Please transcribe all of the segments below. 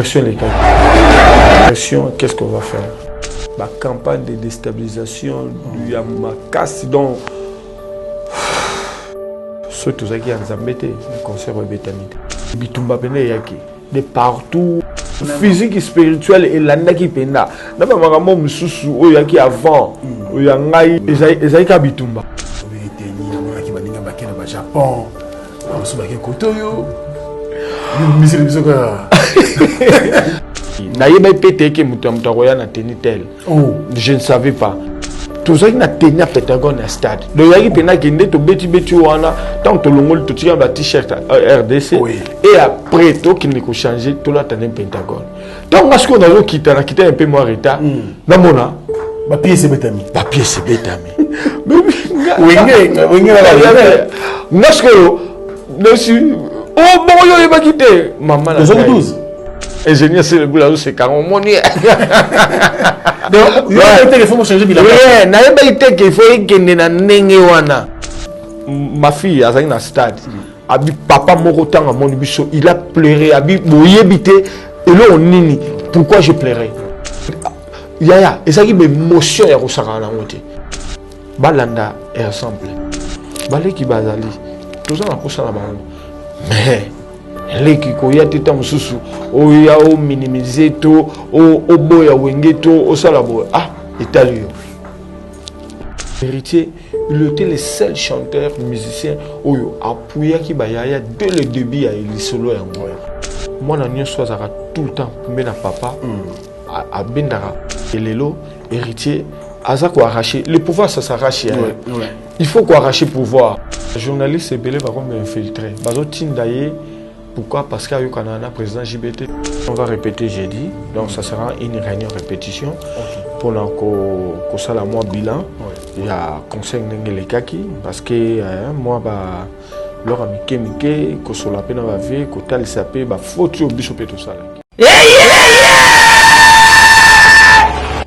pression les gars. Pression, qu'est-ce qu'on va faire? La campagne de déstabilisation du Yamakasi donc ceux tous qui ont embêté le concert bétanite. Bitumba pene yaki de partout physique et spirituel et l'année qui pena. N'aba magambo mususu o yaki avant o yangai ezaika bitumba. Japon, on se bat Kotoyo. Misiri bisoka. Naïba pété que Moutamtaroya n'a tenu tel. Oh, je ne savais pas. Tout ça qui n'a tenu à Pétagon à stade. Donc il y a qui n'a gagné to beti wana tant que l'ongol tout tient un t-shirt RDC. Et après tout qui ne peut changer tout là t'as un Pentagone. Donc parce qu'on a quitté un peu moins retard. Namona. Papier c'est bétami. Papier c'est bétami. Oui, oh bon yo il va quitter maman la 12 ingénieur c'est le boulot c'est carrément moni donc il y a un téléphone changer bilan na yeba ite que faut ikende na ndenge wana ma fille azali na stade abi papa moko tanga moni biso il a pleuré abi boyebite et là on nini pourquoi je pleurais yaya ezaki be émotion ya kosaka na ngote balanda ensemble baleki bazali tous en kosa na bango mais les qui koya teta mususu oya o minimiser to o boya wenge to o salabo ah italien héritier il était le seul chanteur musicien oyo appuya ki bayaya dès le début à lisolo ya ngoya moi na nyonso azaka tout le temps mais na papa a bendara et lelo héritier azako arracher le pouvoir ça s'arrache il faut qu'on arrache le pouvoir. Les journalistes belé va comme infiltrer. Pourquoi? Parce qu'il y a eu Canada président JBT. On va répéter jeudi, donc ça sera une réunion répétition pour qu'on soit la mois bilan. Il y a conseil les kaki parce que moi bah leur amitié mike qu'on soit la peine va vie qu'on t'a laissé payer bah faut tu obligé tout ça.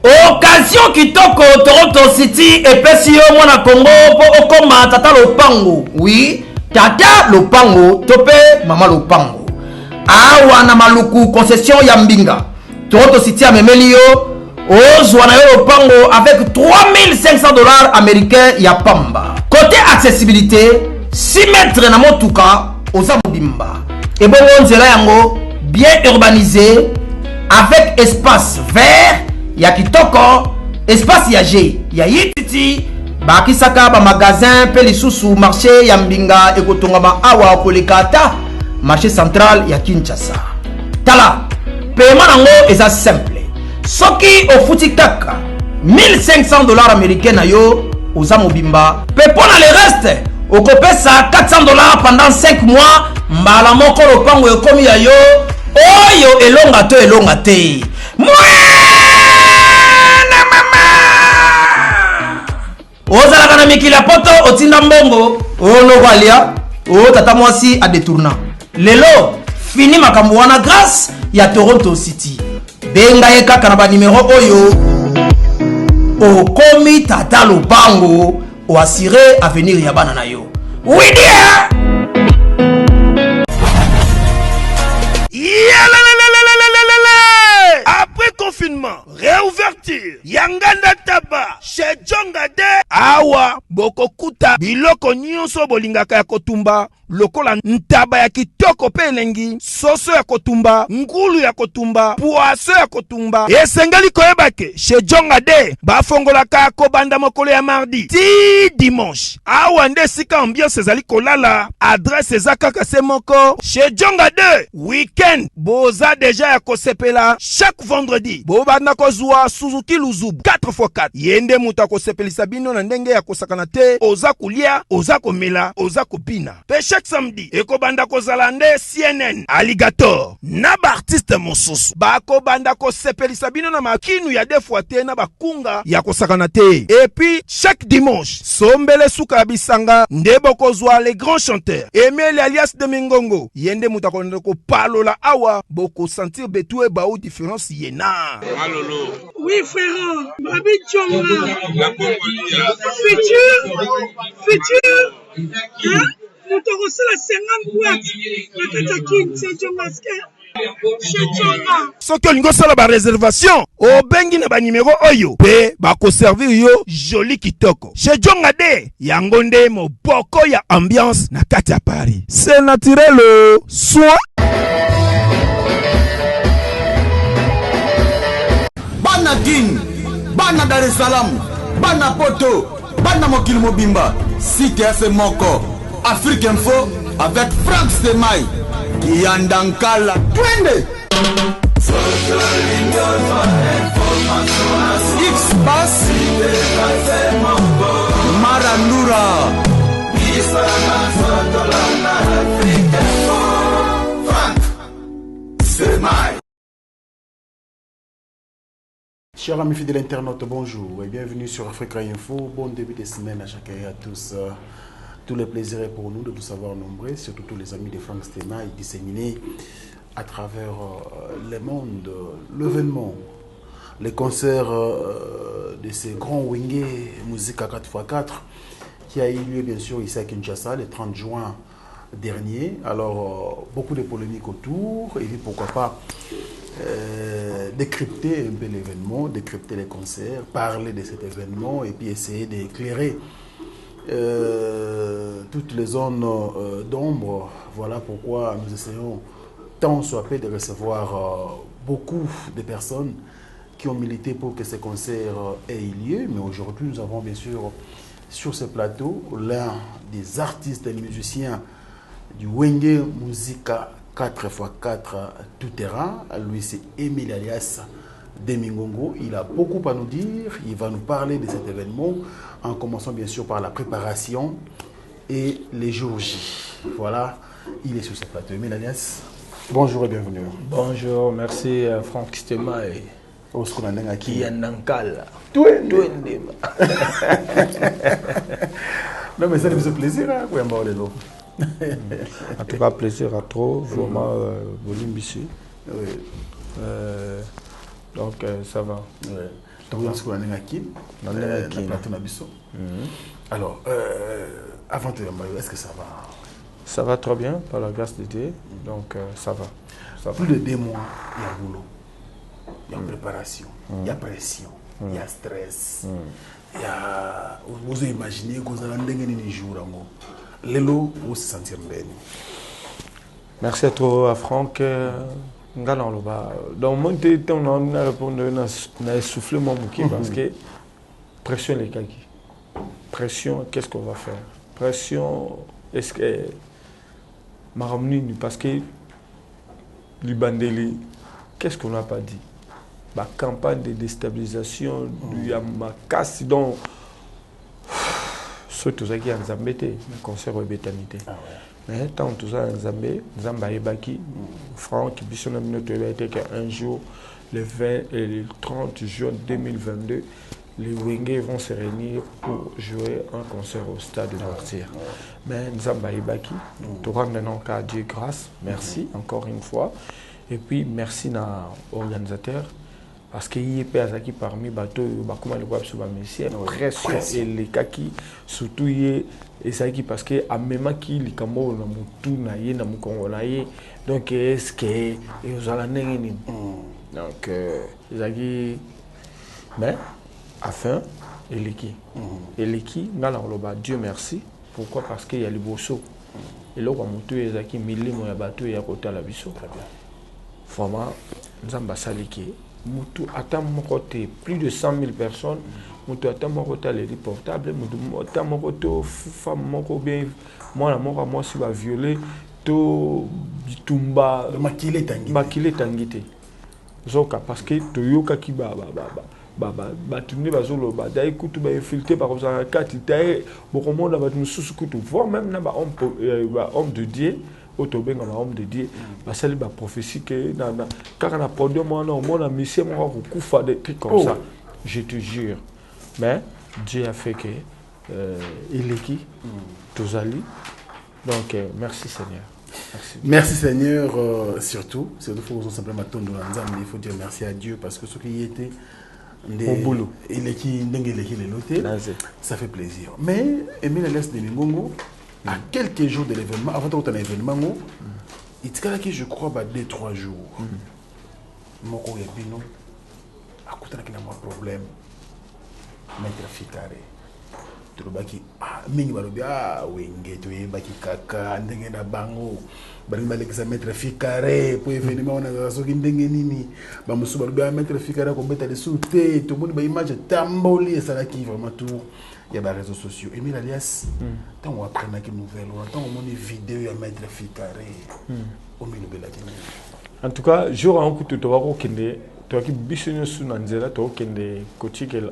Occasion kitoko Toronto City et Pesio mwana Congo po okoma tata lopango. Oui, tata lopango tope mama lopango. Awa na maluku concession ya Mbinga. Toronto City amemelio ozwa na yo lopango avec $3,500 américains ya pamba. Côté accessibilité, 6 mètres na motuka oza mobimba. Et bon nzela yango bien urbanisé avec espace vert ya kitoko espace ya G ya yititi bakisaka ba magasin pe lisusu marché ya Mbinga ekotongama awa kolekata marché central ya Kinshasa. Tala paiement nango eza simple soki ofuti kaka $1,500 américains na yo oza mobimba pe pona le reste okopesa $400 pendant 5 mois mbala moko lopango ekomi ya yo oyo elonga te ozalaka na mikila poto otinda mbongo ono kwalia o tata mwasi a détourna lelo fini makambo wana grâce ya Toronto City benga ye kaka na ba numéro oyo okomi tata lopango o assurer avenir ya bana na yo oui dia après confinement, réouverture, Yanganda Taba, chez Djongade, Awa, Bokokuta, Biloko Nyonso Bolingaka ya Kotumba, lokola ntaba ya kitoko pe elengi, soso ya kotumba, ngulu ya kotumba, poaso ya kotumba, esengali koyebake, chez Djongade, bafongolaka kobanda mokolo ya mardi, ti dimanche, awa nde sika ambiance ezali kolala, adresse ezakaka se moko, chez Djongade, weekend, boza deja ya kosepela, chaque vendredi, bobanda kozwa Suzuki Luzubu, 4x4, yende muta kosepelisa bino na ndenge ya kosakana te, oza kulia, oza komela, oza kopina, pe chaque samedi, ekobanda kozala nde CNN, Alligator, na ba artiste mosusu, bakobanda kosepelisa bino na makinu ya defuate na bakunga ya kosakana te, et puis chaque dimanche, sombele suka bisanga, nde bokozwa les grands chanteurs, Emile alias de Mingongo, yende muta konde ko palola awa, boko sentir betue baou différence yena. Malolo. Oui frère, Babi Djonga. Futur. Hein? Nous t'aurons la 50 boîtes. La Katakin, c'est Djonga. Chez Tchonga. soki olingi osala bareservation obengi na banimero oyo mpe bakoservir yo joli kitoko chez Djonga de yango nde moboko ya ambiance na kati ya Paris. C'est naturel soin. Bana Guine, Bana Dar es Salaam, Bana Poto, Bana Mokil Mobimba, Cité FM Moko, Afrique Info avec Franck Stemai, Yandankala, Twende. X-Bass, Marandura, Franck Stemai. Chers amis fidèles internautes, bonjour et bienvenue sur Africa Info. Bon début de semaine à chacun et à tous. Tout le plaisir est pour nous de vous savoir nombreux, surtout tous les amis de Franck Stemai disséminés à travers le monde, l'événement, les concerts de ces grands Wenge musique à 4x4 qui a eu lieu bien sûr ici à Kinshasa le 30 juin dernier. Alors beaucoup de polémiques autour et puis pourquoi pas décrypter un peu l'événement, décrypter les concerts, parler de cet événement et puis essayer d'éclairer toutes les zones d'ombre. Voilà pourquoi nous essayons tant soit peu de recevoir beaucoup de personnes qui ont milité pour que ces concerts aient lieu. Mais aujourd'hui, nous avons bien sûr sur ce plateau l'un des artistes et musiciens du Wenge Musica 4x4 tout terrain. Lui, c'est Emile alias Demingongo. Il a beaucoup à nous dire. Il va nous parler de cet événement en commençant bien sûr par la préparation et les jours J. Voilà, il est sur ce plateau. Emile alias, bonjour et bienvenue. Bonjour, merci Franck Stemai. Qui Yandankala. Non mais ça nous fait plaisir, hein, En tout cas, plaisir à trop, vraiment, volume ici. Oui. Donc, ça va. Alors, avant de est-ce que ça va? Ça va très bien, par la grâce de Dieu. Donc, ça va. Ça va. Plus de 2 mois, il y a boulot, il y a préparation, il y a pression, il y a stress. Il y a... Vous imaginez que vous allez un jour, Lelo, vous se sentir bien. Merci à toi, à Franck. Dans mon temps, on a répondu, on a soufflé mon mouki parce que pression les kaki. Pression, qu'est-ce qu'on va faire? Pression, est-ce que Maramni, parce que Libandeli, qu'est-ce qu'on n'a pas dit? La campagne de déstabilisation du Yamakasi, donc surtout ça qui est en Zambété, le concert de bétanité. Mais tant tout ça en Zambé, Zamba et Baki, Franck, qui a été qu'un jour, le 20 et le 30 juin 2022, les Wenge vont se réunir pour jouer un concert au stade de Martyr. Mais Zamba et Baki, tout rendons à Dieu grâce, merci encore une fois. Et puis merci aux organisateurs. Parce qu'il y a des parmi les bateaux, comment les web sur la messie, pression et les kaki, surtout et ça qui parce que à même qui les camo na mutu na ye na mukongo na ye, donc est-ce que et vous allez n'engager donc zaki mais afin et l'équipe là on Dieu merci. Pourquoi? Parce qu'il y a les bosso et là on mutu et zaki mille mo ya bateau et à côté la biso très bien vraiment nzamba saliki Moutou attend mon côté plus de 100 000 personnes. Moutou attend mon côté les portables. Moutou attend mon côté femme mon bien. Moi si va violer to bitumba. Makile tangite. Zoka parce que toyoka ki ba tourner bazolo ba dai kutu ba infiltré par ça kati tae beaucoup monde va nous sous kutu voir même na ba homme de Dieu. Autobenga ma homme de Dieu basali ba prophétie que na car na podium on a mission on kufa des trucs comme ça je te jure mais Dieu a fait que il est qui tozali donc merci Seigneur merci Seigneur surtout faut simplement tondre nzambe il faut dire merci à Dieu parce que ce qui était au boulot il est qui ça fait plaisir mais Emile alias Demingongo à quelques jours de l'événement, avant de l'événement, itikala ki je crois ba 2-3 jours moko ya bino akutana kina mwa problème maître Fikare tulobaki mingi balobi wenge toyebaki kaka ndenge na bango balingi balekisa maître Fikare po événement wana soki ndenge nini bamosusu balobi maître Fikare akobeta dessous te tomoni baimage tamboli esalaki vraiment tout il y a des réseaux sociaux. Emile Alias, tant on apprend une nouvelle, tant on monte une vidéo à maître Fikare au milieu de la Guinée. En tout cas, jour en coup, tu vas voir qu'il tu as qui bisogno su nanzela, tu as qu'il coach que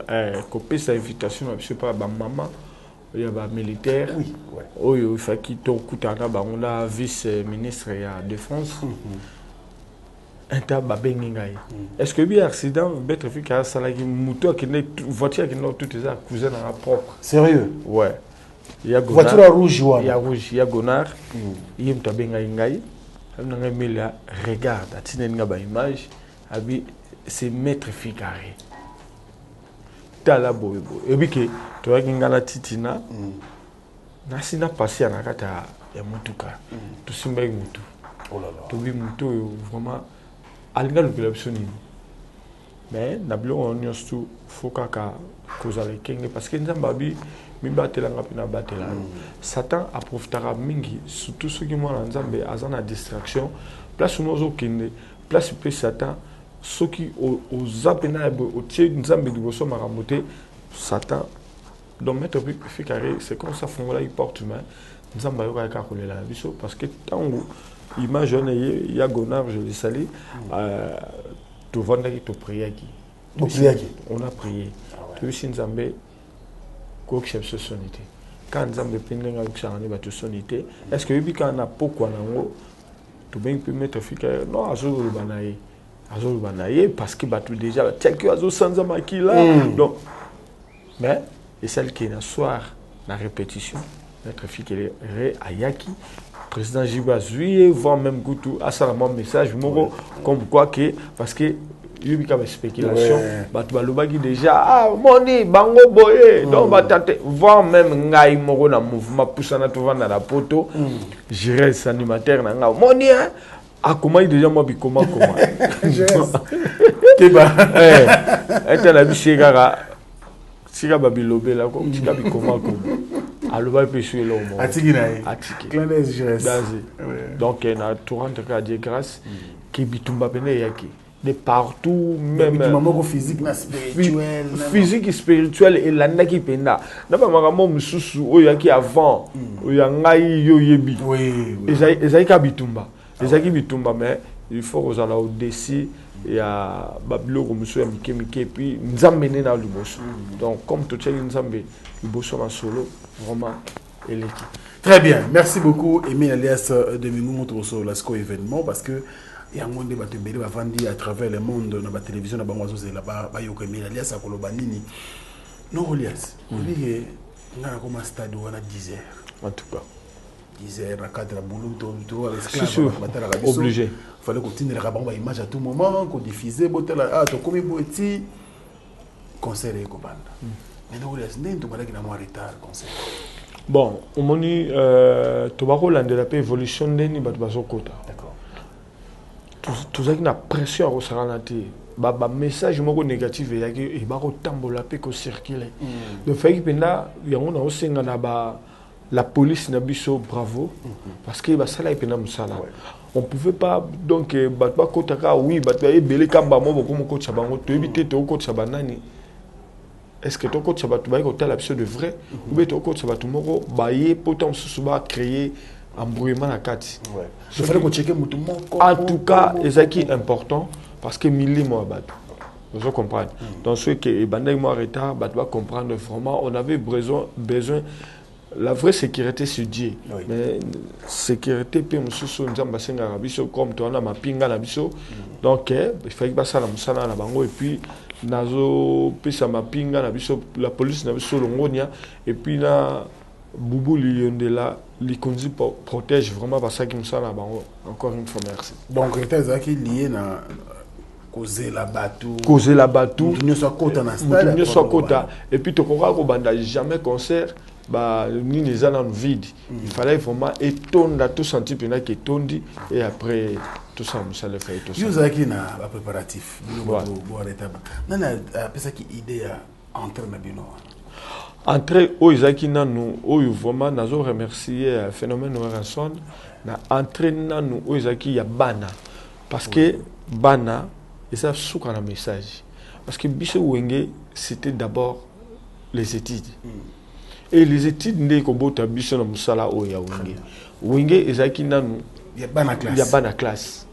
copie sa invitation, je sais pas, maman, il y a des militaires, oui, il faut qu'il te coûte à on a vice-ministre de défense. Est-ce que bien accident maître Fikare salaki moto qui n'est voiture qui n'a tout ça cousin à propre. Sérieux? Ouais. Il y a voiture rouge il y a rouge, il y a gonar, il y a tabenga ngai. On a mis là regarde, atina ba image, abi c'est maître Fikare. Tala boybo. Et puis que tu as ngala titina. Na sina passé na kata ya mutuka. Tu simba mutu. Oh là là. Tu bi mutu vraiment alinga l'opération mais nabilo on y surtout faut kaka causa les kenge parce que nzambabi mibatela ngapina batela Satan aprofitera mingi surtout ceux qui moi nzambe azana distraction place mozo kende place pe Satan ceux qui aux apena au tie nzambe liboso maramote Satan donc mettre Fikare c'est comme ça fongola il porte humain nzamba yoka ka kolela biso parce que tango image il y a Gonard, je l'ai salé. Tu vas te prier qui. On a prié. Tu veux si Nzambe, quoi que ce sonité. Quand Nzambe pendant avec ça on est battu sonité. Est-ce que depuis quand on a pourquoi nango, tu bien peut mettre Fikare non azolo banaye parce que battu déjà tiens que azo sans Nzamaki là. Donc mais et celle qui est le soir la répétition mettre Fikare ayaki. Président Jiba Zouye, voire même Goutou, à ça mon message, comme quoi que, parce que il y a une spéculation, Batoubalobagi déjà, moni, bango boye, donc batate, voire même Ngaï Moro na mouvement, poussana tout dans la poto, j'irai les animateurs, moni, ah, comment il déjà m'a dit comment. Keba, un habitué, si la babilobé là, comme tu as comment. Alors, il peut là au monde. Donc, il y a tout rentre à Dieu grâce qui bitumba pene yaki de partout même physique et spirituel et la naki penda. N'aba maramo mususu oyaki avant oyangai yo yebi. Oui. Ezaki bitumba. Ezaki bitumba mais il faut aux ala au-dessus il y a babilo musu ya mike puis nzambe na liboso. Donc comme tout ça nzambe liboso na solo vraiment eleki. Très bien, merci beaucoup Emile Alias de Mingomo sur l'ASCO événement parce que il y a un monde qui va vendre à travers le monde dans la télévision na bango zo là-bas ba yo Emile Alias akoloba nini. Non Alias, oui ngana comme stade wana 10h. En tout cas 10h na cadre boulot tout avec obligé. Il fallait continuer à avoir une image à tout moment, qu'on diffusait, to comme petit concert et banda. Mais non, il y a un retard concert. Bon, au moment tu vas relancer la évolution de l'Ibadbazokota. D'accord. Tout ça qui a pression à ressentir. Bah message négatif et bah tambola pe ko circuler. Le fait que là, il y a on aussi la police n'a biso bravo parce que bah ça là il pena musala. On pouvait pas donc batba kotaka oui batba ebele kamba mo comme coach bango to éviter to coach banani. Est-ce que ton coach batba ko tel absolu de vrai ou bien ton coach batba moko baye pourtant susuba créer embrouillement la carte. Ouais. Il fallait qu'on checker mutu moko. En tout cas, c'est qui important parce que mili mo battu. Vous comprenez. Donc ceux qui bandai mo retard batba comprendre vraiment on avait besoin la vraie sécurité c'est Dieu. Oui. Mais sécurité pe mususu nzamba senga biso comme toi na mapinga na biso. Donc il fallait que ça la musala na bango et puis nazo pesa mapinga na biso la police na biso longonia et puis na Boubou Liondela li konzi protège vraiment parce que musala na bango. Encore une fois merci. Donc était qui lié na causer la bateau nous soit kota na stade nous soit kota et puis to kora ko banda jamais concert nini eza dans vide. Il fallait vraiment étendre tout senti pendant que tondi et après tout ça ça le fait tout ça. Vous avez na ba préparatif. Vous avez nana pesa ki idée à entrer na bino. Entrer au Isaki nanu au vraiment nazo remercier phénomène Ranson na entrer nanu au Isaki ya bana parce que bana et ça souka na message parce que biso wenge c'était d'abord les études. Et les études ndé ko bota biso na musala o ya wenge ezaki nanu ya bana classe.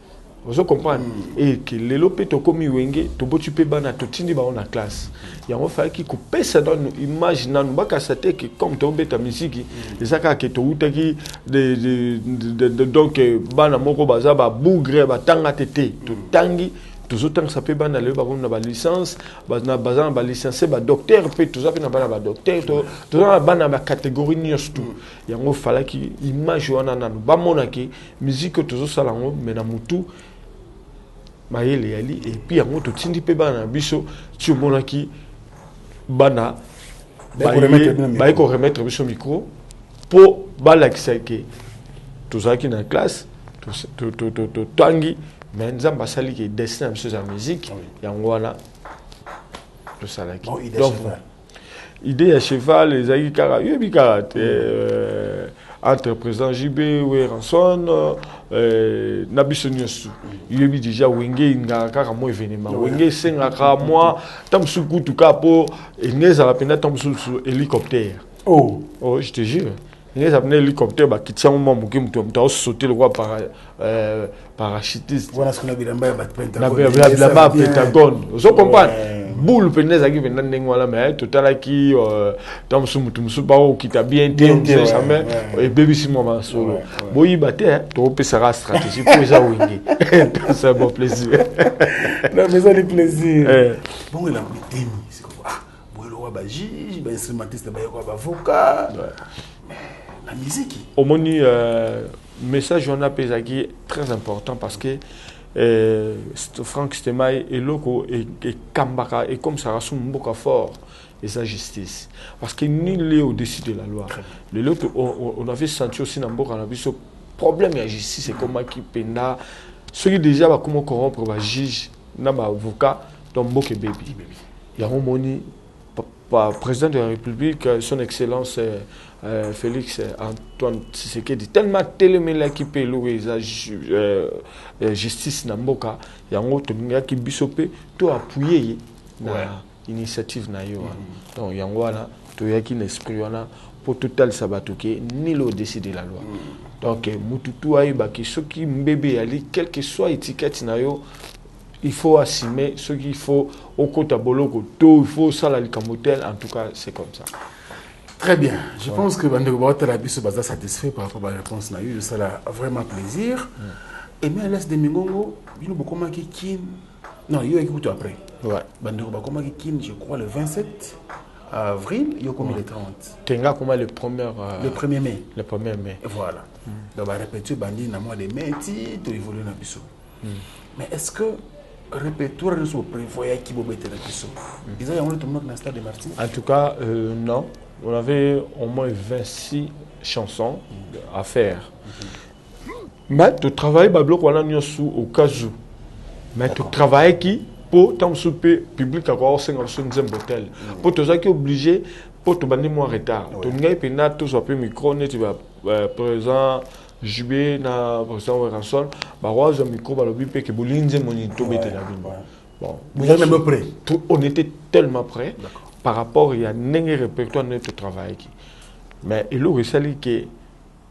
Vous comprenez? Et que les lopes to komi wenge to botu pe bana to tindi ba na classe. Il y a fait qui couper ça dans image nan baka c'était que comme to beta musique ezaka que to utaki de donc bana moko baza ba bougre ba tanga tete to tangi tous autant ça peut bana le ba na licence na bazan ba licencié ba docteur pe tout ça pe na ba docteur to na bana ba catégorie nyos tout yango fala ki image wana nanu ba monaki musique to ça lango mais na mutu mayele yali et puis yango to tindi pe bana biso tu monaki bana ba ko remettre biso micro pour balakisa ke tout ça qui na classe to tangi mais nous avons sali qui dessin sur la musique yango wana to sala ki donc idée à cheval les aïe kara yebi kara entre président JB ou Ranson nabiso nyosu yebi déjà wenge nga kara mo événement wenge senga ka moi tamsu kutu kapo eneza la pena tamsu hélicoptère oh je te jure ils ont un hélicoptère qui tient au moment où tu as sauté le roi parachutiste. Voilà ce qu'on a vu là-bas, là-bas, Pentagone. Vous comprenez? Boule, penez à qui vient d'en mais tout à l'heure qui, dans ce qui t'a bien été, et baby si moi solo. Bon, il battait, tu peux faire la stratégie pour les awinguer. C'est un bon plaisir. Non, mais ça, c'est plaisir. Bon, il a mis des c'est comme ah, bon, le roi Baji, instrumentiste, avocat. La musique. Au moni message on a pesaki très important parce que Franck Stemai et Loko et Kambaka et comme ça rassemble beaucoup fort et sa justice parce que nul est au-dessus de la loi. Le lot on avait senti aussi dans beaucoup on a vu ce problème de la justice c'est comment qui pena ceux qui déjà va comment corrompre va juge na ba avocat dans beaucoup baby. Il y a un moni président de la République son excellence Félix Antoine Tshisekedi tellement télémela qui peut louer la justice namboka yango to minga ki bisope to appuyer na initiative na yo donc yango wana to yaki na esprit wana pour total sabatoke ni le au-dessus de la loi donc mututu ayeba ki soki mbebe ali quel que soit étiquette na yo il faut assumer ce qu'il faut au côté boloko tout il faut ça la licamotel en tout cas c'est comme ça. Très bien. Je pense que Bandeko Baotalabi se basa satisfait par rapport à la réponse na eu. Ça a vraiment plaisir. Et mais laisse des mingongo, il nous beaucoup qui kin. Non, il y a écoute après. Ouais. Bandeko Bakoma qui kin, je crois le 27 avril, il y a comme le 30. Tenga comme le 1er mai. Le 1er mai. Et voilà. Donc va répéter bandi na mois de mai ti to évoluer na biso. Mais est-ce que répétoire nous so prévoyait qui bobete na biso? Ils ont tout le monde dans stade de Martyrs. En tout cas non. On avait au moins 26 chansons à faire. Mais tu travailles au cas où. Mais tu travailles qui pour ton souper public à quoi on s'est hôtel. Pour te qui obligé pour te banner moins retard. Tu n'as pas tout ça micro tu vas présent JB na présent Ranson bah roi micro bah le bip que bolinze monito bête la vie. Bon, vous êtes même prêt. On était tellement prêts. Par rapport il y a un répertoire de notre travail mais il aurait fallu que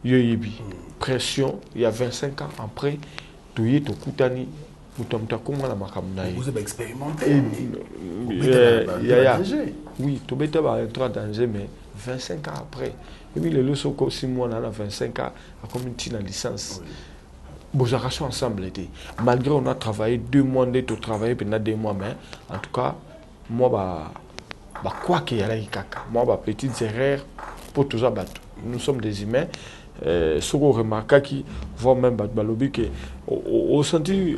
yoyibi pression il y a 25 ans après tout y est au Koutani vous avez expérimenté oui tout bête va entrer en danger mais 25 ans après et puis les leçons que 6 mois dans 25 ans à comme une licence vos arrachations ensemble était malgré on a travaillé 2 mois de travailler pendant 2 mois mais en tout cas moi quoi qu'il y a là, moi, petites erreurs pour tous les bateaux. Nous sommes des humains. Ce qu'on remarque qui voit même Balobi que au senti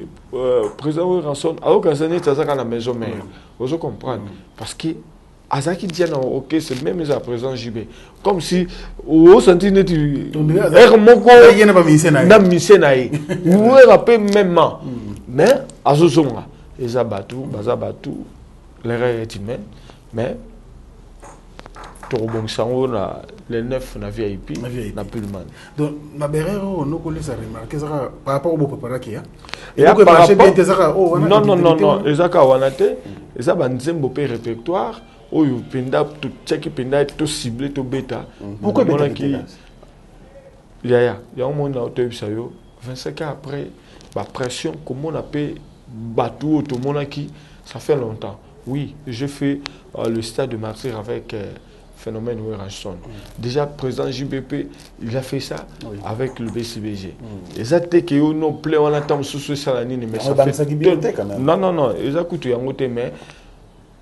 président Ranson, alors qu'un année ça à la maison mère. Vous comprenez parce que Azaki dit ok, c'est même à présent JB. Comme si au senti net na misena ou rappé même mais azozonga ezabatu bazabatu l'erreur est humaine mais Torobongsango na les 9 na VIP na plus le man. Donc ma berero no ko les remarquer ça par rapport au beau papa qui et par rapport non ezaka wanate eza banzembo pe répertoire oyo penda to check penda to ciblé to bêta pourquoi bêta qui ya on a auto yo 25 ans après la pression comment on appelle bateau tout monde qui ça fait longtemps oui je fais le stade de martyr avec Phénomène Weranson. Déjà président JBP il a fait ça avec le BCBG et ça t'es que on plaît on attend sous ça la mais ça fait non ils a coûté en côté mais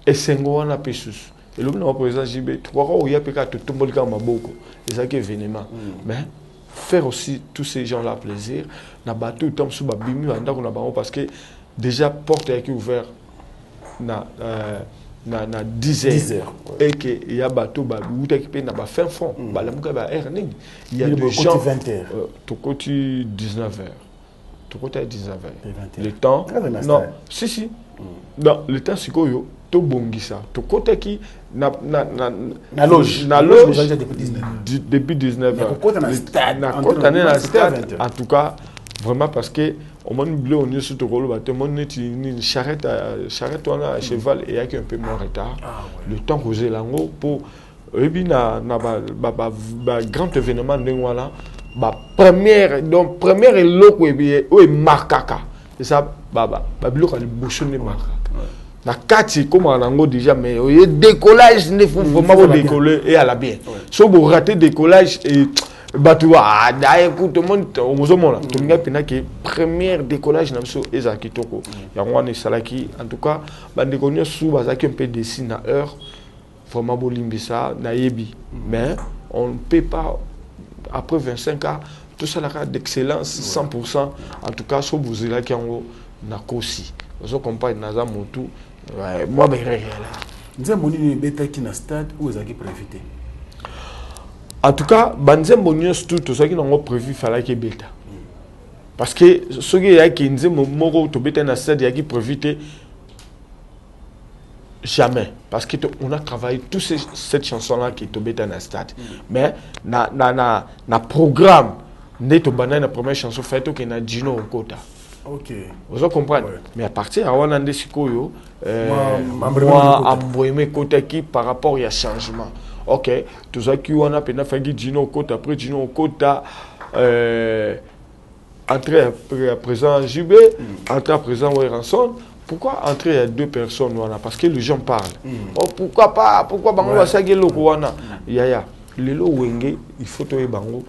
et sengo on a pesus et le président JB trois fois il y a peut être tout le monde maboko et ça qui est événement mais faire aussi tous ces gens là plaisir na bateau temps sous babimi andako na bango parce que déjà porte est ouvert na 10 heures et que il y a bateau ba outa qui peut na ba fin fond ba la muka ba earning il y a des gens 20 heures to côté 19 heures to côté 19 heures le temps non si non le temps c'est quoi yo to bongisa to côté qui na loge depuis 19 heures na côté na stade en tout cas vraiment parce que au moins bleu on est sur le rôle bateau mon une charrette on a cheval et avec un peu moins retard le temps que j'ai lango pour et puis na grand événement de voilà première loco et bien markaka et ça bloc à bouchonner markaka na kati comme en ango déjà mais au décollage ne faut vraiment décoller et à la bien so vous rater décollage et Batoua, écoute, tout le monde, tout le monde, qui première décollage, namso ezaki toko. Yangwane salaki, en tout cas, bandéconio sous bazaki un peu dessine à heure, vraiment bolimbisa, naïbi. Mais on ne peut pas, après 25 ans, tout ça là d'excellence, 100%. En tout cas, si vous êtes là qui ont nakosi, vous comprenez, naza motu, moi ben réel. Nous avons une bête qui na stade où ezaki prévité. En tout cas, banzembo nyos tout ce qui n'ont prévu fallait que bêta. Parce que ce qui est qui nzembo moro to bêta na stade ya qui prévu jamais parce que on a travaillé toute cette chanson là qui to bêta na stade. Mais na programme neto banana la première chanson faite que na Gino Okota. OK. Vous comprenez? Mais à partir à Wanande Sikoyo moi amboyeme côté qui par rapport à changement. Ok, tout ça qui on a peine fait Gino Kota après Gino Kota entrer à présent JB, entrer à présent Weranson. Pourquoi entrer à deux personnes parce que les gens parlent. Oh pourquoi pas bango va sagé loko wana. Ya lelo wenge il faut to bango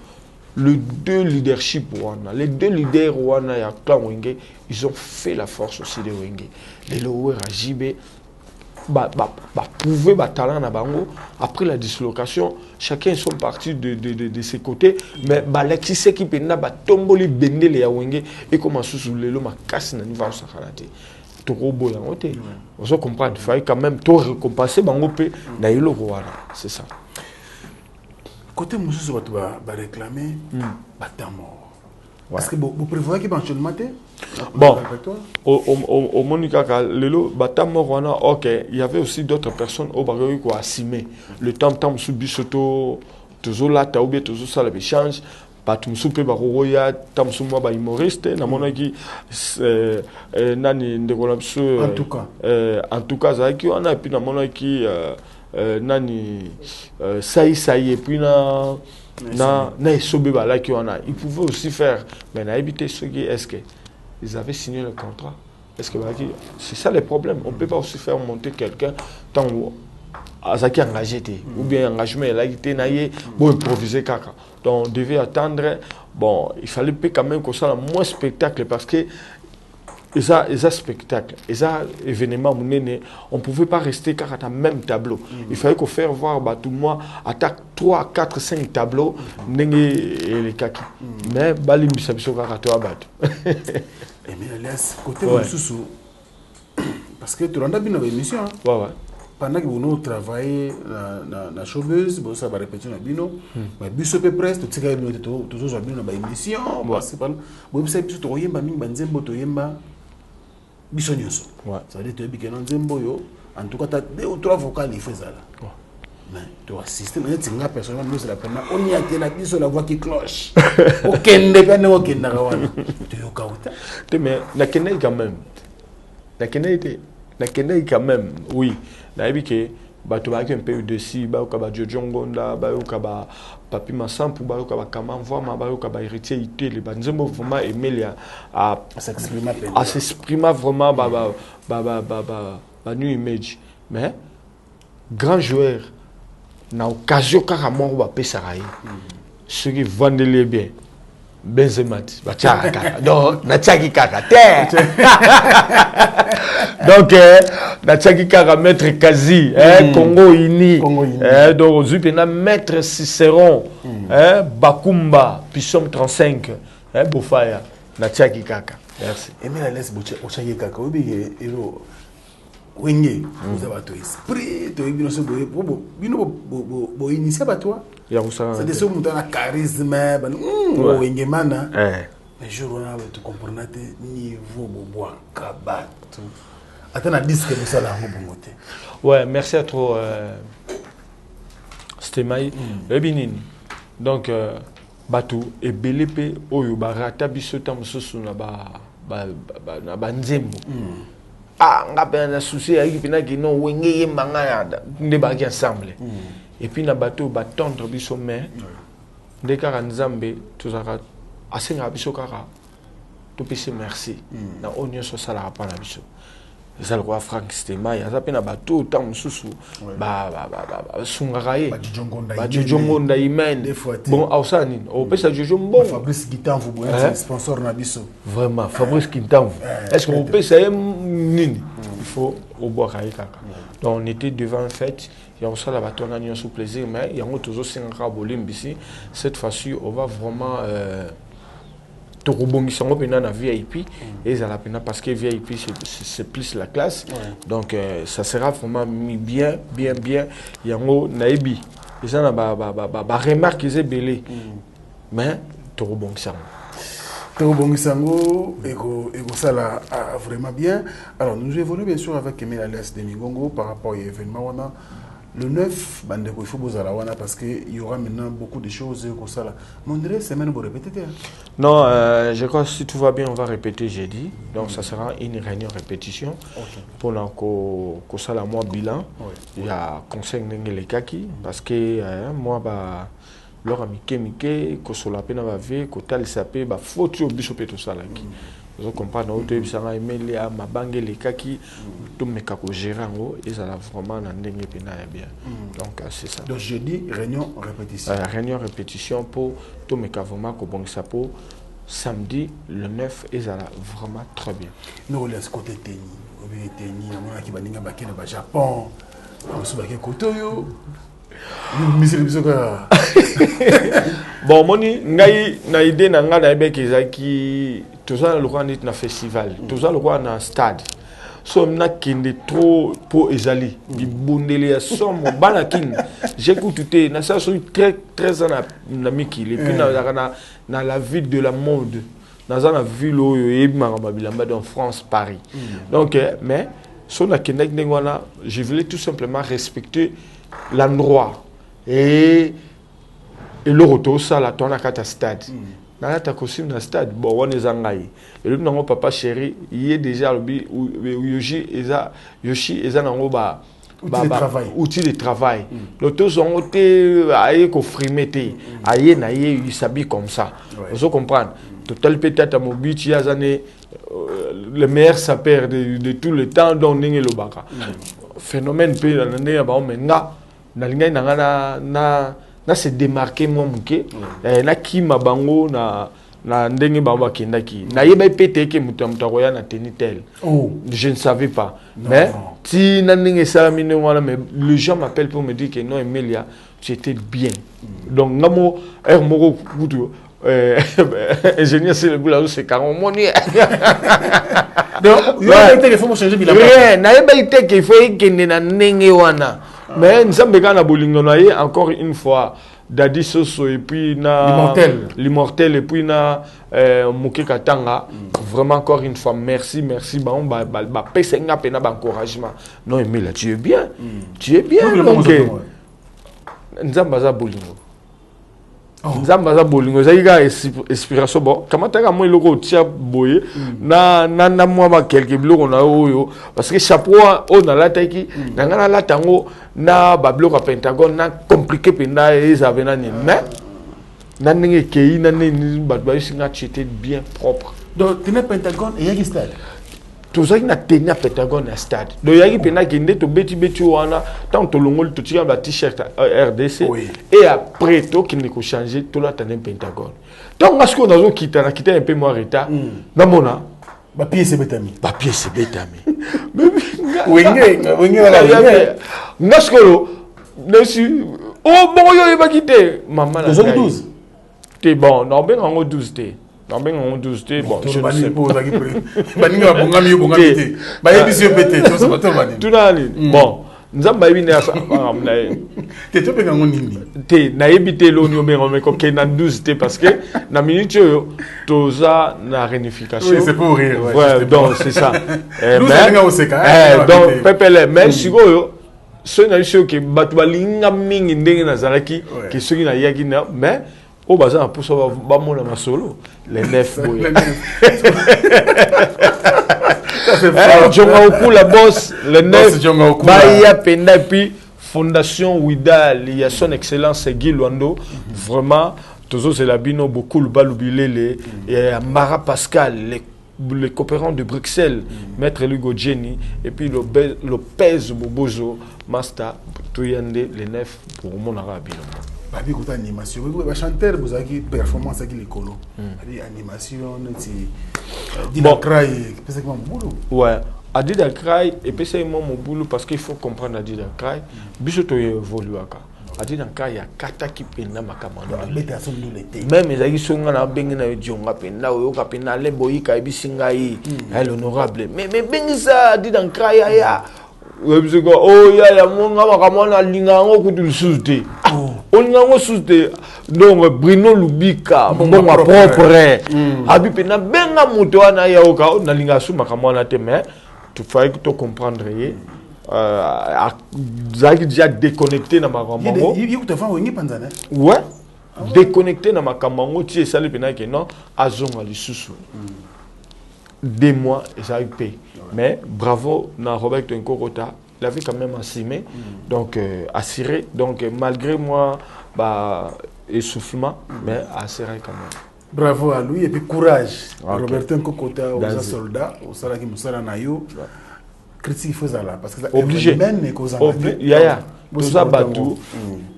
le deux leadership wana, les deux leaders wana ya clan wenge, ils ont fait la force aussi de wenge. Lelo wera JB prouver talent na bango après la dislocation chacun sont partis de ses côtés mais qui sait qui pena tomboli bendele ya wenge et comment sous lelo makasi na niveau sakalate to robo ya ngote vous comprenez il faut quand même to récompenser bango pe na yelo voilà c'est ça côté mususu ba réclamer batamo parce que vous prévoyez qu'il va enchaînement bon, au Monica, lelo batamo wana, ok, il y avait aussi d'autres personnes au bagay ko assumé. Le temps sous bisoto, toujours là, ta oubien toujours ça le change. Batum soupe baroya, tam sous moi ba humoriste, na mona qui nani ndekolapso. En tout cas, ça qui on a puis na mona qui nani saï et puis na sobeba là qui on a. Ils pouvaient aussi faire, mais na éviter ce qui est-ce que ils avaient signé le contrat. Est-ce que c'est ça le problème? On ne peut pas aussi faire monter quelqu'un tant Azaki engagé ou bien engagement là il était naïe bon improviser caca. Donc on devait attendre. Bon, il fallait quand même que ça moins spectacle parce que ça spectacle, ça événement on ne pouvait pas rester car à même tableau. Il fallait qu'on fasse voir tout le monde attaque 3, 4, 5 tableaux et les kaki. Mais balim bisabiso car à toi bat. Mais laisse côté Moussou parce que tu rentres bien dans l'émission. Ouais. pendant que vous travaillez dans la chômeuse, vous avez répété dans le bino, mais bus peu presse, tout ce qui est toujours dans la émission, principalement. Vous savez que vous avez un zembo, biso nyonso. Ça veut dire que vous avez un zembo, en tout cas, tu as 2 ou 3 vocales, il faut ça. Mais tu assistes, mais tu as personnellement, nous, c'est la première. On y a la voix qui cloche. Aucun indépendant, aucun n'agawana. Tu es au cas où. Mais la Kenya quand même. La Kenya quand même, oui. La que bato ba un peu de si ba ka ba Jojo Ngonda ba ka ba Papi Massampu ba ka ba Kamanvoa ba ka ba héritier Itele ba nzembo vraiment Emilia à s'exprimer vraiment ba new image. Mais grand joueur na occasion kaka moko ba pesa rai ceux qui vendent les biens Benzema ba tchaka donc na tchaki kaka te donc na tchaki kaka maître Kazi Congo Uni donc aujourd'hui na maître Cicéron Bakumba Pissom 35 Bofaya na tchaki kaka merci et mais la laisse tchaki kaka obi hero Wenge, vous avez tout esprit, tu as bien sûr bo initier ba toi. C'est des choses qui ont un charisme, Wenge mana. Mais je vois tu comprends niveau bois kabat. Attends à disque de ça là bongoté. Ouais, merci à toi Stemai Ebinin. Donc batou et belepe oyo barata biso tamususu na ba nzembo. Ah, on a bien un souci avec qui non wengé manga ne bagi ensemble. Et puis na bateau batendre biso mais de kara nzambe tuzaka asenga biso kara to pese merci na onyo so sala pa na biso. Ça le roi Frank Stema ya za pe na bateau tant mususu ba sungaraye ba Jojo Nda imen bon ausani o pesa Jojo bon Fabrice Gitanvu bo sponsor na biso vraiment Fabrice Gitanvu est-ce qu'on peut ça nini il faut au bois kaka donc on était devant en fait il y a aussi la bateau on a sous plaisir mais il y a toujours 5 rabolim ici cette fois-ci on va vraiment Torobongisango pena na VIP et ça la pena parce que VIP c'est plus la classe donc ça sera vraiment bien yango naibi et ça na ba remarque ils belé mais Torobongisango et ça là vraiment bien. Alors nous évoluons bien sûr avec Emile Alias de Migongo par rapport à l'événement on a le 9, il faut parce qu'il y aura maintenant beaucoup de choses comme ça. Mondré, c'est même pour répéter. Non, je crois que si tout va bien, on va répéter jeudi. Donc, ça sera une réunion répétition. Pour que ça la mois bilan. Il y a conseil les kaki parce que moi, leur amitié, que sur la peine à vie, que tel sapé, faut tout bishopé tout ça là. Vous comprenez, on peut ça aimer à ma bangue les kaki, tout mes kako gérango et ça la vraiment n'endénie pena bien. Donc c'est ça. Donc jeudi réunion répétition. Réunion répétition pour tout mes kavoma ko bong sapo samedi le 9 et ça la vraiment très bien. Nous laisse côté tennis, na mona ki baninga bakena ba Japon, on se bakena kotoyo. Bon moni ngai na idée na nga na ebeki zaki toza le roi na festival toza le roi na stade so na kende trop pour ezali bibundeli ya somo bana kin j'écoute tout na ça sont très na mikili et puis na la ville de la mode na za na ville oyo ebima babilamba dans France Paris donc mais so na kende ngwana je voulais tout simplement respecter l'endroit et le retour ça la ton à stade na ta costume na stade bon on est zangai et le non papa chéri il est déjà Yoshi eza nango ba outil de travail l'auto sont ôté aye ko frimete aye na ye il s'habille comme ça vous comprenez total peut-être à mobile il y a années le meilleur sapeur de tout le temps dans ninge le baka phénomène pe na ndenge ba menga na lingai na se démarquer moi muke na kima bango na ndenge ba kendaki na yeba pété que mutamtaroya na tenitel je ne savais pas mais si na ndenge salamine wala mais les gens m'appellent pour me dire que non Emilia tu étais bien donc ngamo moko kutu ingénieur c'est le boulot c'est 40 monier. Donc il faut changer bilan. Rien, na yeba ite qu'il faut ikende na ndenge wana. Mais nzambe kana bolingo na ye encore une fois Dadi Soso et puis na l'immortel et puis na Moké Katanga. Vraiment encore une fois merci ba pesenga pena ba encouragement. Non mais là tu es bien. Tu es bien donc. Nzambaza bolingo. Nzambaza bolingo zaïga inspiration bon kamata ka moi loko tia boye na moi ba quelques blocs on a oyo parce que chapeau on a la taiki na ngana la tango na ba bloc à Pentagone na compliqué pena ils avaient na mais na ninge kei na ni ba ba singa c'était bien propre donc tu n'es Pentagone et yaki stade tous ceux qui na tenu à Pentagone à stade donc yaki pena kende to beti wana tant to longol to tia ba t-shirt RDC et après to qui ne ko changer to la tane Pentagone donc parce qu'on a quitté un peu moins retard na mona ba pièce betami mais wenge ngaskolo nesu oh bon yo ba quitté maman la 12 t'es bon non ben en 12 t'es non ben en 12 t'es bon je ne sais pas baninga bongami te ba yebisi pété to ça to bani tout na bon nzamba ibine asa amna te to penga ngonini te na ebité lo nyo ben on ko kena 12 t'es parce que na minute yo toza na réunification oui c'est pour rire ouais donc c'est ça mais donc pepele mais sikoyo ce na yo que batu balinga mingi ndenge na zaraki que ceux qui na yaki na mais au bazar pour ça ba mona masolo les 9 boy Djonga Oku la boss le 9 Baya Penda puis Fondation Widal il y a son excellence Guy Luando vraiment tous c'est la bino beaucoup le balubilele et Mara Pascal les coopérants de Bruxelles Maître Lugo Jenny et puis Lopez Bobozo Master Toyande les 9 pour mon arabe babi kota animation ba chanteur bozaki performance aki likolo ali animation ti Dida Cry pesa kama boulot ouais Dida Cry et pesa mon boulot parce qu'il faut comprendre Dida Cry biso to évoluer aka Dida Cry ya kata ki penda makamano même ezaki songa na bengi na jonga penda oyo ka penda le boyika ebisinga yi l'honorable mais bengi ça Dida Cry ya oh ya monga makamana lingango kutu suste on lingango suste donc Bruno Lubika bon propre abi pena benga moto wana ya oka na linga su makamana te mais tu fais que tu comprendre zaki déjà déconnecté na makamano il te fa wengi panzana ouais déconnecté na makamano ti esali pena que non azonga lisusu 2 mois et ça a payé. Mais bravo na Robert Nkokota, il avait quand même assumé, donc assuré, donc malgré moi essoufflement, mais assuré quand même. Bravo à lui et puis courage. Robert Nkokota aux soldats, au Salaki Moussala Nayo, critique faisala parce que obligé. Ya tous abattu.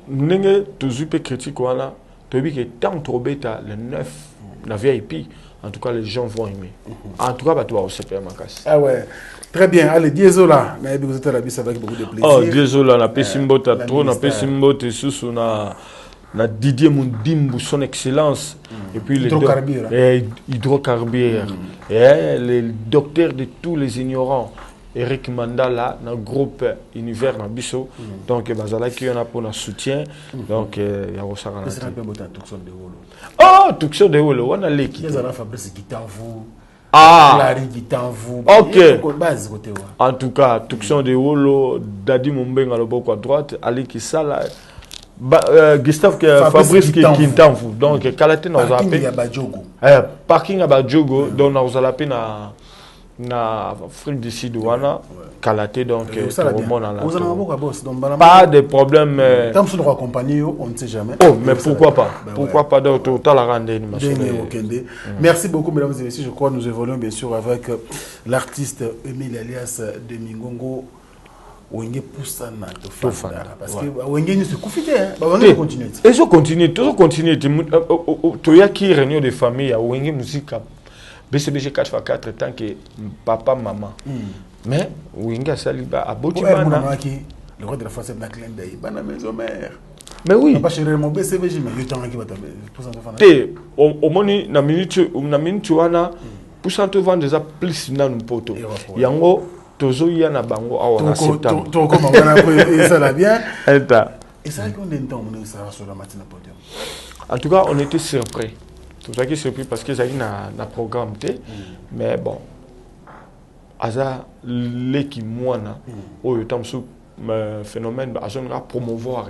N'enge tous peut critique voilà, tu dis que tant trop bêta le 9 la VIP. En tout cas, les gens vont aimer. En tout cas, tu vas au CPM en casse. Ah ouais. Très bien. Allez, Diesola. Vous êtes à la bise avec beaucoup de plaisir. Oh, Diesola, on a Pessimbo, on a Pessimbo, on a Didier Mundimbu, son excellence. Et puis les hydrocarbures. Et les docteurs de tous les ignorants. Eric Mandala, dans le groupe Univers Nabiso. Donc, Bazala qui en a pour notre soutien. Donc, il y a aussi un oh, Tuxo de Holo, on a l'équipe. Il y a Fabrice qui t'envoie. Larry qui t'envoie. Ok. En tout cas, Tuxo de Holo, Dadi Mumbenga, le bord à droite, Ali Kisala. Gustave Fabrice qui t'envoie. Donc, Kalate nous a appelé. Parking à Badjogo. Donc, nous a appelé na Afrique du Sud wana Kalaté donc pas de problème tant que nous accompagner on ne sait jamais oh mais pourquoi pas donc total la rendre merci beaucoup mesdames et messieurs je crois que nous évoluons bien sûr avec l'artiste Emile alias Demingongo Wenge Poussana parce que Wenge ne se confie Wenge continue et je continue tu y a qui réunion de famille à Wenge musique BCBG 4x4 tant que papa, maman. Mais, Winga Saliba a beau le roi de la France est dans la maison mère. Mais oui. Pas chérie, mon BCBG, mais il y a un qui va t'appeler. Te, au moni, na minute wana, pour ça te vendre déjà plus dans le poteau. Yango, tozo y en a bango en septembre. Tu recommandes, et ça va bien. Et ça, combien de temps on est sur la matinée podium? En tout cas, on était surpris. Tout ça qui est surpris parce que ça y a un programme. Mais bon, Aza, l'équipe moana, au temps sous phénomène, à promouvoir.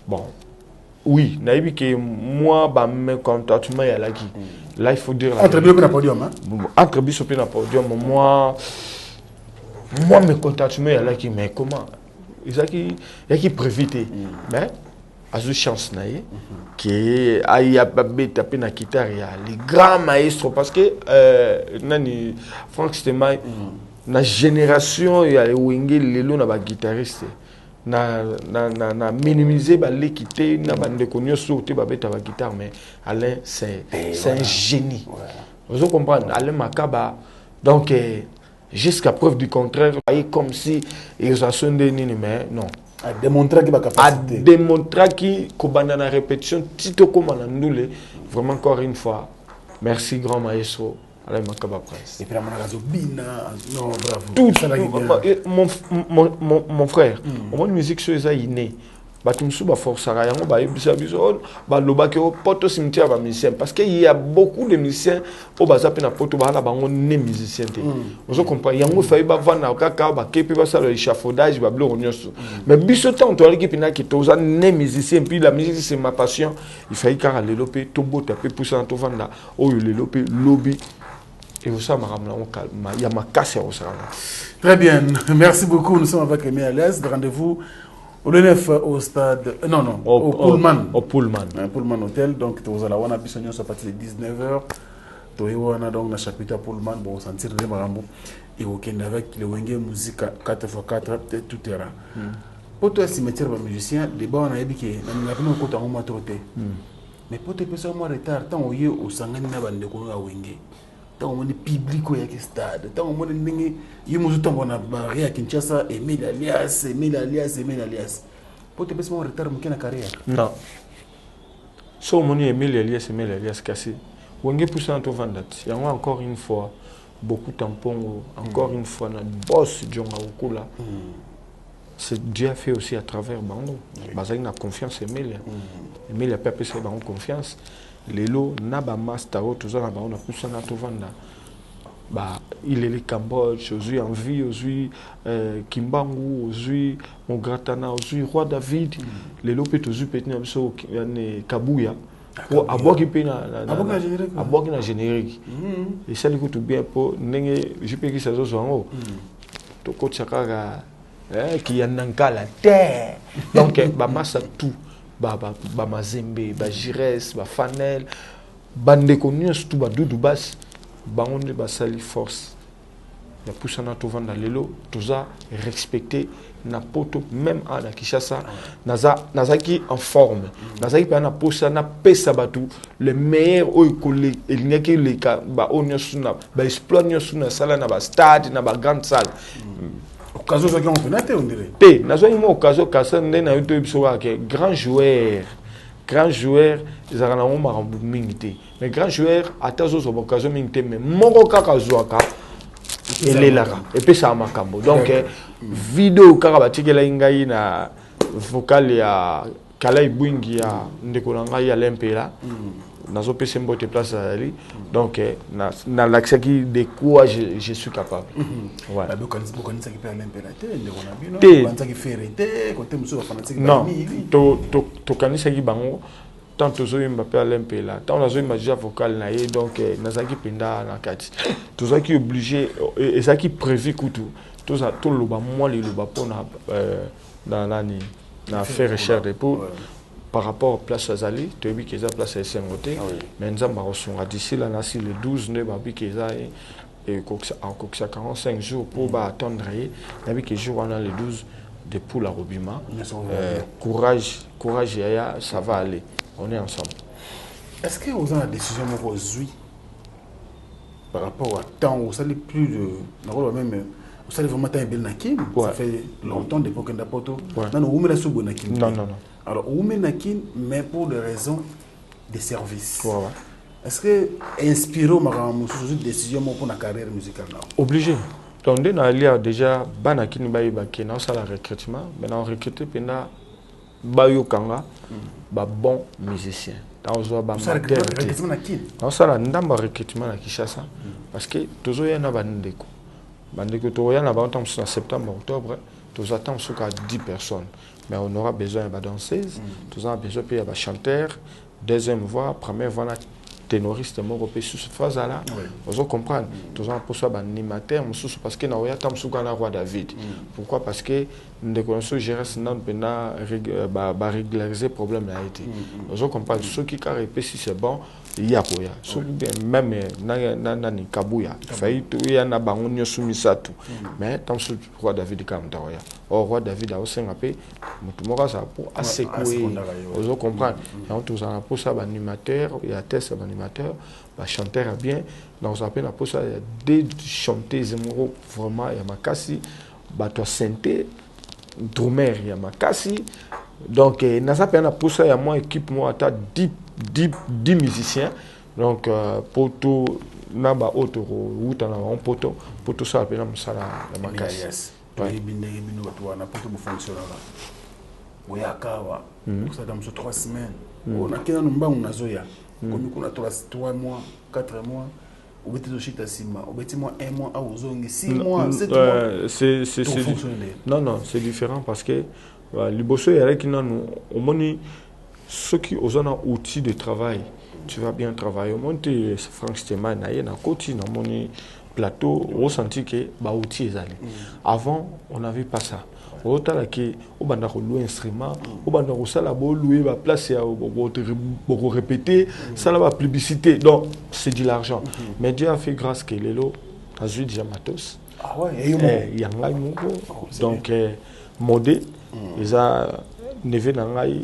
Bon, oui, naïbi que moi, mes contactements y a là qui. Là, il faut dire. Entre bien au podium, hein? Entre bien au podium, moi, mes contactements y a là qui, mais comment? Il y a qui prévité. Mais, à ce chance, qui a tapé na guitare, les grands maestros, parce que, Franck Stemay, na génération, il y a les wenge, les lots, na guitariste. Na minimiser l'équité, na bandéconio sauter babeta la guitare, mais Alain, c'est un génie. Vous comprenez? Alain Makaba, donc, jusqu'à preuve du contraire, comme si ils ont sonné, mais non. À démontrer qu'il va capacité. À démontrer qu'il y a une répétition, tito comme on a nous, vraiment encore une fois, merci grand maestro, Alain Makaba Prince. Et puis la Bina, non, bravo. Tout, mon frère, au moins musique sur les aïnés. Batumsu ba forçara yango ba ebisa biso ba lobaki o poto cimetière ba musicien parce qu'il y a beaucoup de musiciens au bazape na poto ba la bango né musicien te. Vous comprenez yango fayi ba vana kaka ba kepi ba ça le échafaudage ba blo nyonso. Mais biso temps to l'équipe na ki toza né musicien puis la musique c'est ma passion. Il faille car le lopé tombo taper pousser en to vanda o le lopé lobby et vous ça ma ramla on calme il y a ma casse au ça. Très bien. Merci beaucoup. Nous sommes avec Aimé à l'aise. Rendez-vous au 9 au stade, au Pullman. Au Pullman. Un Pullman Hotel. Donc, tu vas avoir à partir de 19h. Tu vas avoir donc le chapitre Pullman pour sentir les marambos. Et au Kenya avec le Wenge musique 4x4, tout est là. Pour toi, cimetière de musicien, les bons on a dit que nous avons un côté en moins trop. Mais pour te passer au moins retard, tant au lieu au Sangani n'a pas de quoi à Wenge. Tant on est public au stade, tant on est dingue, il y a un temps on a barré à Kinshasa, Emile Alias. Pour te passer mon retard, mon carrière. Non. Si on est Emile Alias, cassé. On est poussé en tout vendat. Il y a encore une fois, beaucoup de tampons, encore une fois, notre boss, Djonga Okula. C'est Dieu a fait aussi à travers Bango. Bazali n'a confiance Emile. Emile a pas pu faire confiance. Lelo naba master tout ça on a poussé na to vanda ba il est le Cambodge aujourd'hui en vie aujourd'hui Kimbangu aujourd'hui Mongratana aujourd'hui Roi David lelo peut toujours péter un so Kabuya pour avoir qui peut na générique et ça lui coûte bien pour nenge je peux qui ça zo en to coach chakara qui y a nankala terre donc ba massa tout ba mazembe ba jires ba fanel bande konyo surtout ba dudu bas bangonde ba sali force ya poussana to vanda lelo toza respecter na poto même à la Kinshasa nazaki en forme nazaki pa na posa na pesa batu le meilleur o collé il n'y a que les ba onyo suna ba exploit nyo suna sala na ba stade na ba grande salle. Occasion ça qui on connaît on dirait. P, n'a pas eu occasion qu'à n'a eu deux grand joueur, ils ont un marambu mingité. Mais grand joueur, à ta zone occasion mingité, mais moro kaka zouaka, elle est là. Et puis ça m'a cambo. Donc vidéo karabati que la ingaï na vocal ya Kalai Bwingi ya ndekolanga ya lempela. Nazo pese mbote place à ali donc na l'accès qui de quoi je suis capable voilà beaucoup ça qui peut l'impérateur de on a bien qui fait côté monsieur va fanatique non to kanisa ki bango tant tozo Mbappé à l'impéla tant nazo imaginer vocal na ye donc nazaki penda na kati tozo qui obligé et ça qui prévu kutu tout ça tout le ba moi le ba pona dans l'année na faire recherche pour par rapport à place Azali, tu as vu qu'ils ont place à SMOT, mais nous avons d'ici là, le 12 ne babi qu'ils et encore 45 jours pour attendre. Il y a vu qu'ils jouent dans les 12 de pour la Robima. Courage, Yaya, ça va aller. On est ensemble. Est-ce que vous avez la décision aujourd'hui par rapport à temps où ça n'est plus de. Même. Vous savez vraiment que ça fait longtemps depuis que nous avons non. Alors, Oumenakin, mais pour des raisons de service. Ouais. Est-ce que inspiré au Maramou sur une décision pour la carrière musicale? Obligé. Donc, on a déjà Banakin Baïbaki, on a le recrutement, mais on a recruté Bayo Kanga, bon musicien. On a un recrutement à Kinshasa parce que toujours il y a un bandeko. Bandeko, il y a en septembre, octobre, nous attendons 10 personnes. Mais on aura besoin de danseuses, nous avons besoin de chanteurs, deuxième voix, première voix, ténoriste, européen, sur cette phase-là. Vous comprenez, nous avons besoin d'animateurs, parce que nous avons un roi David. Pourquoi? Parce que nous connaissons gérer régulariser le problème. Vous comprenez, ceux qui ont répété si c'est bon, il y a quoi. Même dans Kabouya, il y a un bangon soumis à tout. Mais tant que le roi David est au roi David a aussi un peu, pour assez coué. Vous comprenez, nous avons pour ça animateur, il y a test animateur, chanteur bien. Dans un peu pour ça, il y a des chanteuses vraiment, il y a Makassi, bateau synthé, drummer, il y a Makassi. Donc, nous avons pour ça, il y a mon équipe, moi, 10 musiciens. Donc, pour tout, naba auto ou dans un poteau, pour tout ça, il y a la Makassi. Oui, il y a 3 semaines. On a 3 mois, 4 mois. Ou bien 1 mois, 6 mois, 7 mois. Non, c'est différent parce que les bosseurs, il y a qui nous ceux qui ont un outil de travail, tu vas bien travailler. Au moins, Franck Stéman, il y a un côté dans mon plateau, on ressenti que outil est allé. Avant, on n'avait pas ça. On a loué instrument, on a loué la place, on répéter, ça la publicité. Donc, c'est de l'argent. Mais Dieu a fait grâce que les lots, à Zuid Jamatos. Ah ouais, il y a un donc, Modé, ils ont nevé Nangai,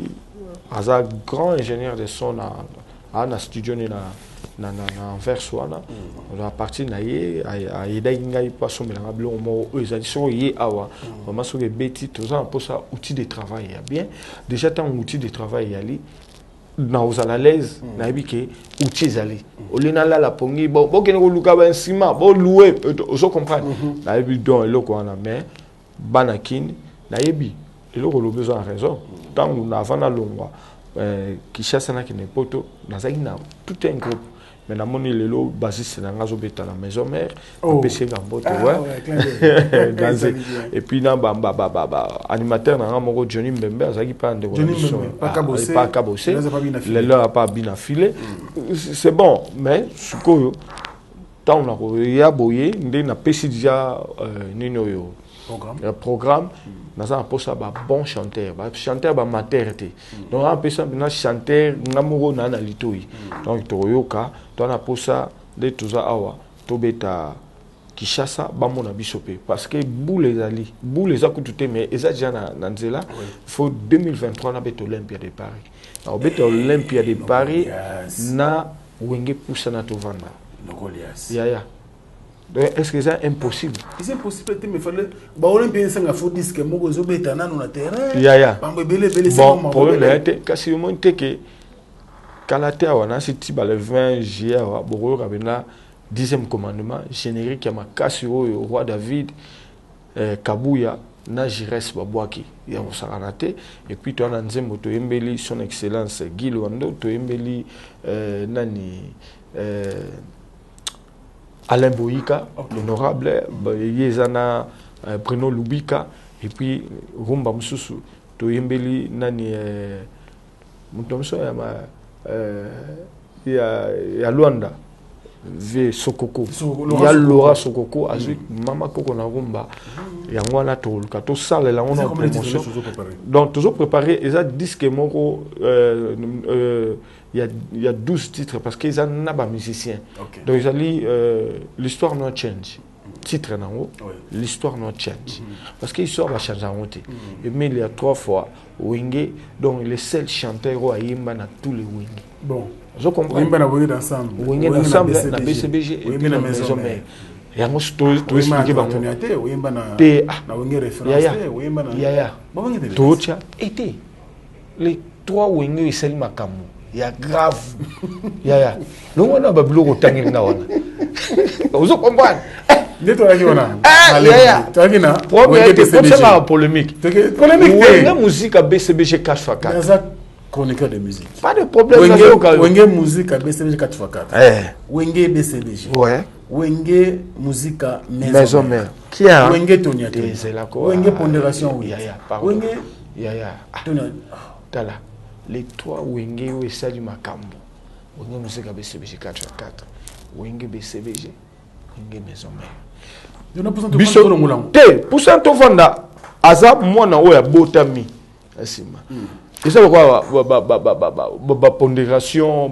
un grand ingénieur de son à un studio na verse wana la partie na ye a ida ngai pas sommer na blo mo ezali so ye awa vraiment so ke beti tous en pour ça outil de travail ya bien déjà tant outil de travail yali na osala l'aise na biki outil zali olina la pongi bon ke no luka ba nsima bo louer so comprendre na bi don eloko wana mais banakin na yebi eloko lo besoin raison tant na vana longwa Kinshasa na kine poto na zaina tout un groupe. Mais dans mon île, le bassiste na ngazo beta la maison mère, empêché gambote ouais. Et puis na animateur na ngamo Johnny Mbembe azaki pas de pas cabosser. Le leur a pas bien affilé. C'est bon, mais sukoyo tant na ko ya boye ndé na pesi déjà nino yo. Programme nous avons pour ça bon chanteur maternité donc on peut ça chanteur namuro na litoi donc toyoka on a pour ça de tout ça awa to beta Kinshasa bamona bisope parce que boule akututé mais eza déjà na nzela faut 2023 na beta Olympia de Paris na beta Olympia de Paris na wenge poussa na to vanda ya est-ce que c'est impossible? C'est impossible, mais il fallait. Olympien, c'est un faux disque, moi, je vais t'en aller terrain. Bon, problème est que si on monte que Kalatea, on a cité le 20 juillet, on a le 10e commandement générique à ma casse au roi David, Kabouya, na Jires Babouaki. Il y a un raté. Et puis, tu as un moto Embeli, son excellence Guy Luando, tu Embeli, Nani. Alain Boïka, l'honorable, Yezana Bruno Lubika, et puis Rumba Msusu, Toyembeli Nani, Mutomso, il y a Luanda, V Sokoko, il y a Laura Sokoko, Azuik, Mama Koko na Rumba, il y a Mwana Toluka, tout ça, là, on a une promotion. Donc, toujours préparé, ils ont disque Moko, il y a 12 titres parce qu'ils ont pas musiciens. Donc ils ont dit l'histoire no change. Titre non, l'histoire no change. Parce que l'histoire va changer en route. Et mais il y a 3 fois Wenge, donc le seul chanteur à Yimba na tous les Wenge. Bon, je comprends. Wenge na Wenge ensemble. Wenge ensemble na BCBG et puis na maison mère. Et on tout expliquer ba mon. Wenge na Wenge référence. Ya. Tout ça été. les 3 wenge esali makambo ya grave ya longo na babilo kotangi na wana ozo comprendre nde toyaki wana toyaki na problème polémique polémique musique à BCBG 4x4 chroniqueur de musique. Pas de problème. Wenge musique à BCBG 4x4. Wenge BCBG. Ouais. Wenge musique à maison mère. Qui a Wenge Tonia. Wenge pondération. Wenge. Tala. Les 3 Wenge ou ça du Makambo. Wenge musique à BCBG 4x4. Wenge BCBG. Wenge maison mère. Biso te poussa to vanda azab mwana oya botami asima. Et ça quoi pondération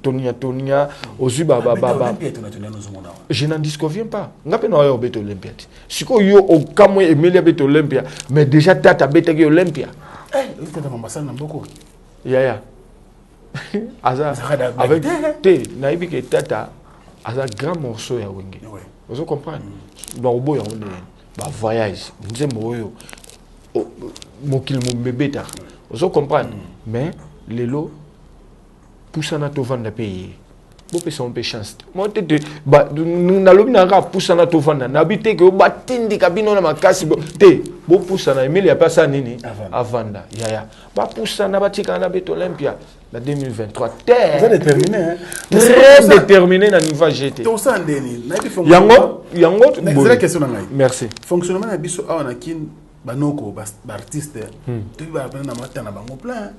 tonia aussi je n'en disconviens pas ngape na yo beto Olympia siko yo o kamwe Emilia beto Olympia mais déjà tata beta ki Olympia tata mambasa na mboko ya aza avec te na ibi ke tata aza grand morceau ya wenge vous comprenez donc boya on ba voyage nzembo yo mokil mo bébé vous comprenez mais lelo poussana to vanda payer bo pesa on pe chance moi te ba na lobi na ka poussana to vanda na bité que batindi kabino na makasi te bo poussana Emilia pasa nini avanda ya ba poussana batika na beto Olympia la 2023 très déterminé très déterminé na niveau GT to sandeni na ibi yango c'est la question ngai merci fonctionnement na biso awana kin banoko ba artiste to ba na mata na bango plein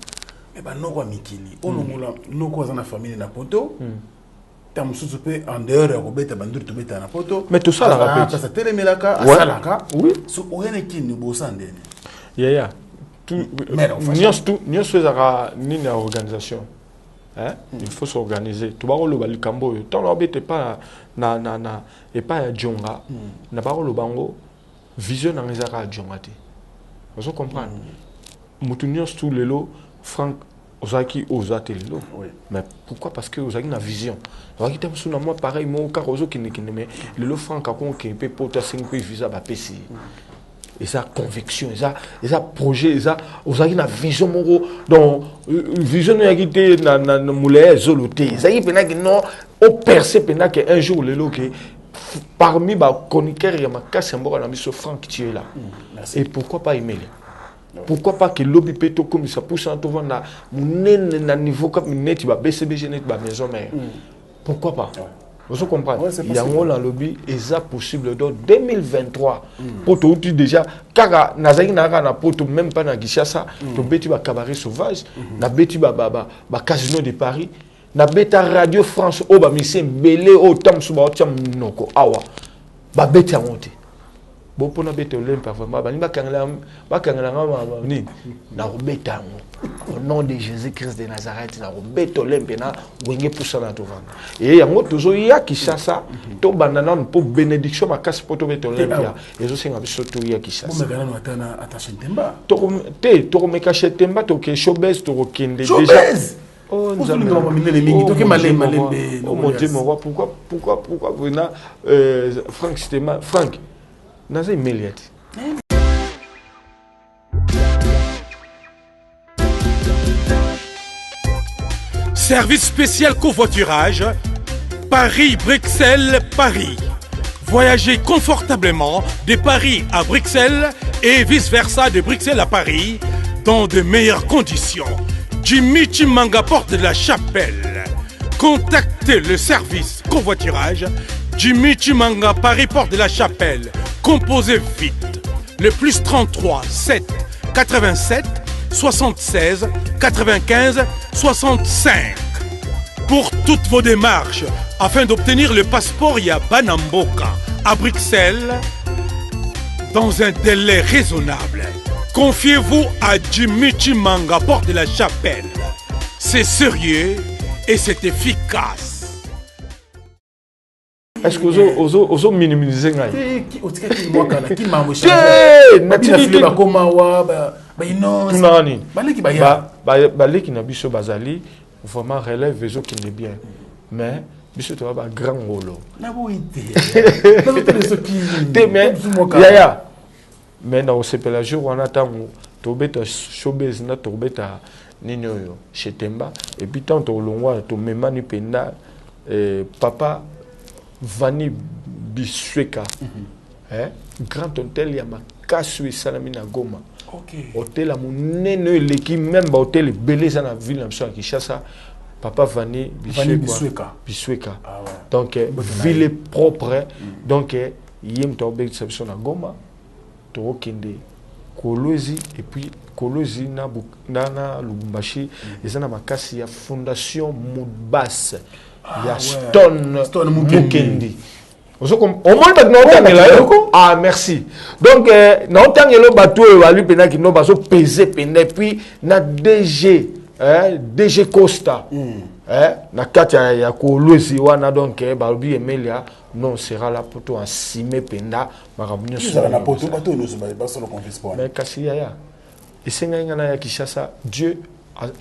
mais banoko mikili olongola noko za na famille na poto tamususu pe en dehors ya kobeta banduri to beta na poto mais tout ça la rappelle ça telemelaka asalaka oui so oyene kin bo sandeni ya Nous faisons une organisation. Il faut s'organiser. Tu vas le Likambo. Tant l'objet pas na et pas à Djonga. Na pas le bango. Vision dans les arts Djonga. Vous comprenez? Moutunions tout le lot. Franck Ozaki Ozate le lot. Mais pourquoi? Parce que Ozaki na vision. Ozaki t'aime sous moi pareil mon carozo qui ne mais le lot Franck a con qui peut porter 5 pays visa ba PC. Et ça conviction, et ça projet, et ça aussi na vision moko donc vision ya quitté na moulé zoloté ça y pena que non au percer pena que un jour le loké parmi ba chroniqueur ya makasi mboka na biso Franck tu es là et pourquoi pas Emilia pourquoi pas que lobby peto comme ça pousse en tout na munene na niveau comme net ba BCBG net ba maison mère pourquoi pas vous comprenez? Il y a un lobby et ça possible dans 2023. Pour tout déjà, car Nazari n'a pas pour même pas na Gishasa, to beti ba cabaret sauvage, na beti ba casino de Paris, na beta Radio France au ba mission belé au tam suba au tam noko awa, ba beti a monter. Bon pour na beti Olympia vraiment ba ni ba kangala ni na beta au nom de Jésus-Christ de Nazareth na beti Olympia na wenge poussa na to vanda et yango tozo ya Kishasa to banana pour bénédiction makasi poto beti Olympia ezo senga biso to ya Kishasa mo megana atana attaché temba to meka temba to ke showbiz to kende déjà oh mon Dieu pourquoi venir Franck Stema Franck naza Emilia Service spécial covoiturage Paris-Bruxelles-Paris. Voyagez confortablement de Paris à Bruxelles et vice-versa de Bruxelles à Paris dans de meilleures conditions. Jimmy Chimanga porte de la Chapelle. Contactez le service covoiturage Jimmy Chimanga Paris porte de la Chapelle. Composez vite. Le plus 33 7 87 76 95 65. Pour toutes vos démarches, afin d'obtenir le passeport Yabanamboka à Bruxelles, dans un délai raisonnable, confiez-vous à Jimmy Chimanga, porte de la Chapelle. C'est sérieux et c'est efficace. Est-ce que vous avez minimisé ça? Baleki na biso bazali vraiment relève les qui n'est bien mais biso to ba grand rôle na boité mais na o sepela jour on attend tobeta showbiz na tobeta nini oyo chez Temba et puis tant to longwa to memani penda papa Vani Bisweka grand hôtel ya makasu esalami na Goma. Hôtel à mon nene l'équipe même hôtel belé ça na ville na Kinshasa. Papa Vani Bisweka. Ah ouais. Donc ville propre donc yem to be exception na Goma to kende Kolozi et puis Kolozi na Lubumbashi et ça na makasi ya fondation Mudbas ya Stone Mukendi. Ah merci. Donc na otangelo bato ali pena ki no baso peser pena puis na DG DG Costa na kati ya Kolozi wana donc balobi Emelia non sera là pour toi en cimé penda makamnyo so na poto bato no so ba solo confesse mais kasi ya esenga ngana ya Kishasa Dieu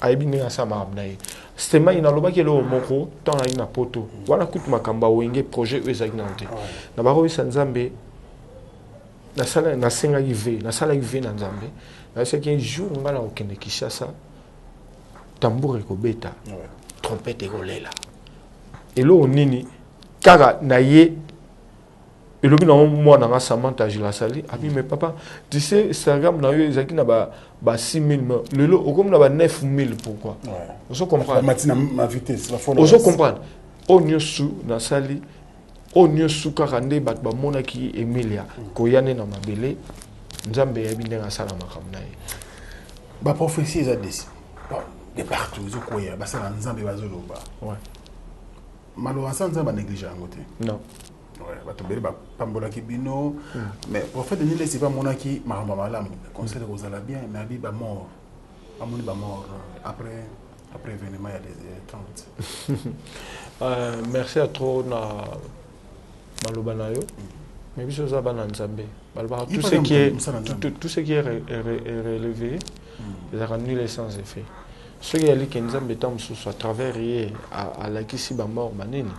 aibini asa maabnaye stema ina loba ke lo moko tant na poto wana kutu makamba wenge projet ezagnaute na baro Nzambe na sala na senga ive na sala ive na Nzambe na c'est qu'un jour ngala okende Kishasa tambour ekobeta trompette ekolela elo nini kaka na ye elobi na mwana nga Samantha Jilasali abi mais papa tu sais Instagram na yo ezaki na ba 6000 lelo okom na ba 9000 pourquoi on comprend matina ma vitesse la on comprend onyosu na sali onyosu kaka nde bat ba monaki Emilia koyane na mabele Nzambe ya bindenga sala makamna ye ba prophétie za desi de partout zo koya ba sala Nzambe bazoloba ouais malo asanza ba négliger ngote non ouais bato bele ba pambola ki bino mais prophète Denis c'est pas monaki maramba malam conseil de Rosala bien mais abi ba mort amoni ba mort après événement il y a des 30 merci à trop na maloba na yo mais biso za bana Nzambe balba tout ce qui est relevé les a rendu les sans effet ce qui est li Nzambe tam à travers à la kisi ba mort manene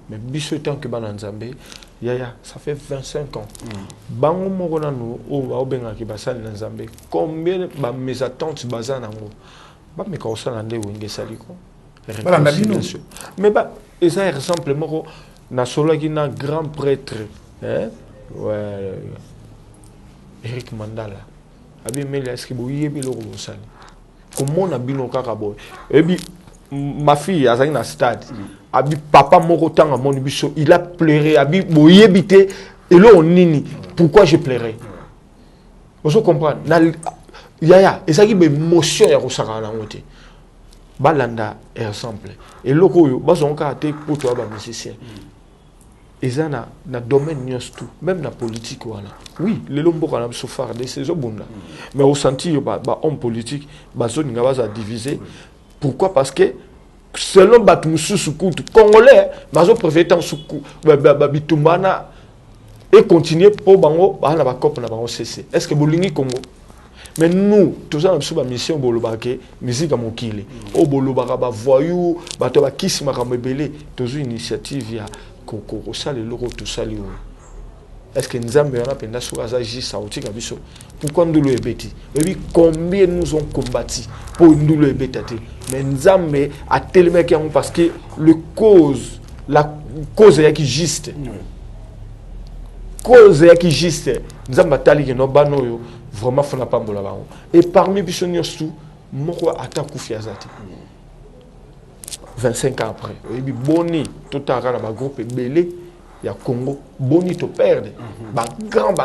mais biso tant que bana Nzambe yaya ça fait 25 ans bango moko nanu o ba obenga ki basali na Nzambe combien ba mes attentes bazana ngo ba me ka osala nde wenge saliko mais ba et ça ressemble moko na solo ki na grand prêtre ouais Eric Mandala abi meli est-ce que bo yebi lo ko sali comment na bino kaka boy et puis ma fille azali na stade abi papa moko tanga moni biso il a pleuré abi boyebité et là on nini pourquoi je pleurais on comprend na yaya ezaki be émotion ya kosaka na ngote balanda exemple et loko yo bazonka te pour toi ba musicien ezana na domaine nyos tout même na politique wala oui les lombo kana biso faire des saisons bonda mais au senti ba homme politique bazoni nga baza diviser pourquoi parce que selon batumususu kutu congolais bazo préférer tant suku bitumbana et continuer pour bango ba na ba cop na bango cc est-ce que bolingi Congo mais nous tous ça sur ba mission bolobake musique à mokile o bolobaka ba voyou bato ba kisima ka mebele tozo initiative ya koko sale loko tout sali est-ce que Nzambe on a penda sur azaji sauti kabiso pourquoi ndulu ebeti et puis combien nous ont combattu pour ndulu ebetati mais Nzambe a tellement qu'il parce que la cause est qui juste cause est qui juste Nzambe tali que no bano yo vraiment fona pambola ba et parmi biso nyosu moko ataku fiazati 25 ans après et puis boni tout à na ba groupe belé ya Congo boni to perdre ba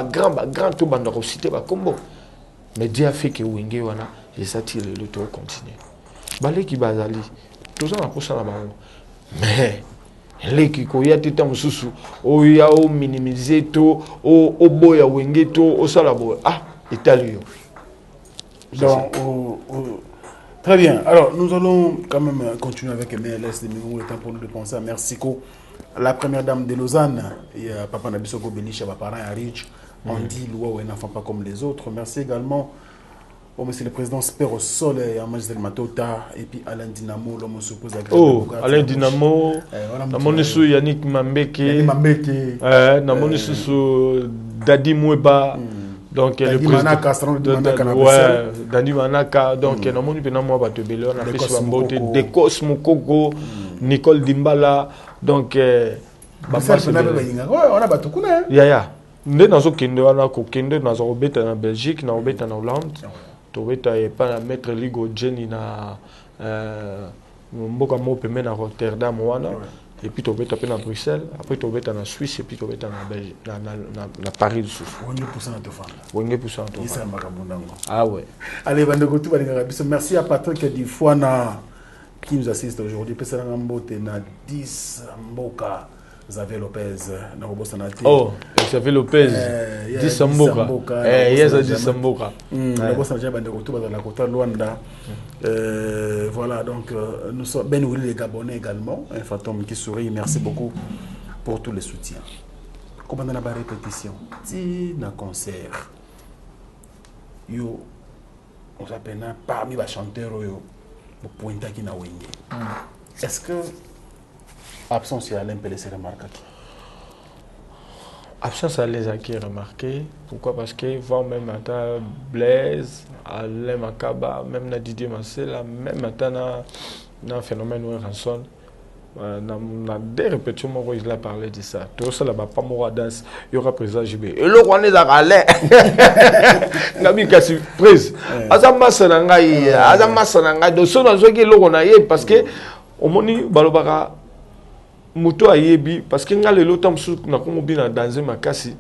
grand to banda ko cité ba Congo mais Dieu a fait que wenge wana les attire le to continuer balé ki bazali tout ça na posa na ba mais leki ko ya tita mususu o ya o minimiser to o boya wenge to o sala bo italien donc très bien. Alors, nous allons quand même continuer avec MLS, le temps pour nous de penser à Mexico. La première dame de Lausanne, et Papa Nabisoko Belisha, parent à Rich, on dit Loua un enfant pas comme les autres. Merci également au monsieur le président Spero Soleil, à Magisel Matota, et puis Alain Dinamo, l'homme suppose à Alain Dinamo, Namonisu Yannick Mambeke, Namonisu Dadi Moueba, Donc le président Dani Manaka donc na moni pena moi bato belé on a fait sur mbote Dekos Mukoko Nicole Dimbala donc on a bato kuna ya nde nazo kende wana ko kende nazo obeta na Belgique na obeta na Hollande to beta e pa na mettre Ligo Jenny na mboka mo pemé na Rotterdam wana et puis tu vas à Bruxelles, après tu vas en Suisse et puis tu vas en Belgique, dans Paris. Ah ouais. Allez, merci à Patrick Difouana qui nous assiste aujourd'hui. Na 10 Mboka. Xavier Lopez, oh, Xavier Lopez, 10 Mboka. Yes, 10 Mboka. Voilà, donc nous sommes Ben Willy les Gabonais également, un fantôme qui sourit. Merci beaucoup pour tous les soutiens. Comment on a la répétition? Si un concert, yo, on s'appelle parmi les chanteurs, yo, pour pointer qui na wenge. Est-ce que absence à Alain Pelé s'est remarqué? Absence à les acquis remarqué. Pourquoi? Parce que voir même à Blaise, Alain Makaba, même na Didier Marcel, même à un phénomène où rançon. Na des répétitions, il a parlé de ça. Tout ça là-bas, pas moi danse, il y aura présent JB. Et le roi n'est à Alain. Nabi kasi prise. Azama sanangai, azama sanangai. Donc ça, nous avons le roi parce que au moni balobara. Moto ayebi parce que ngale lotam sou na komo bina danser makasi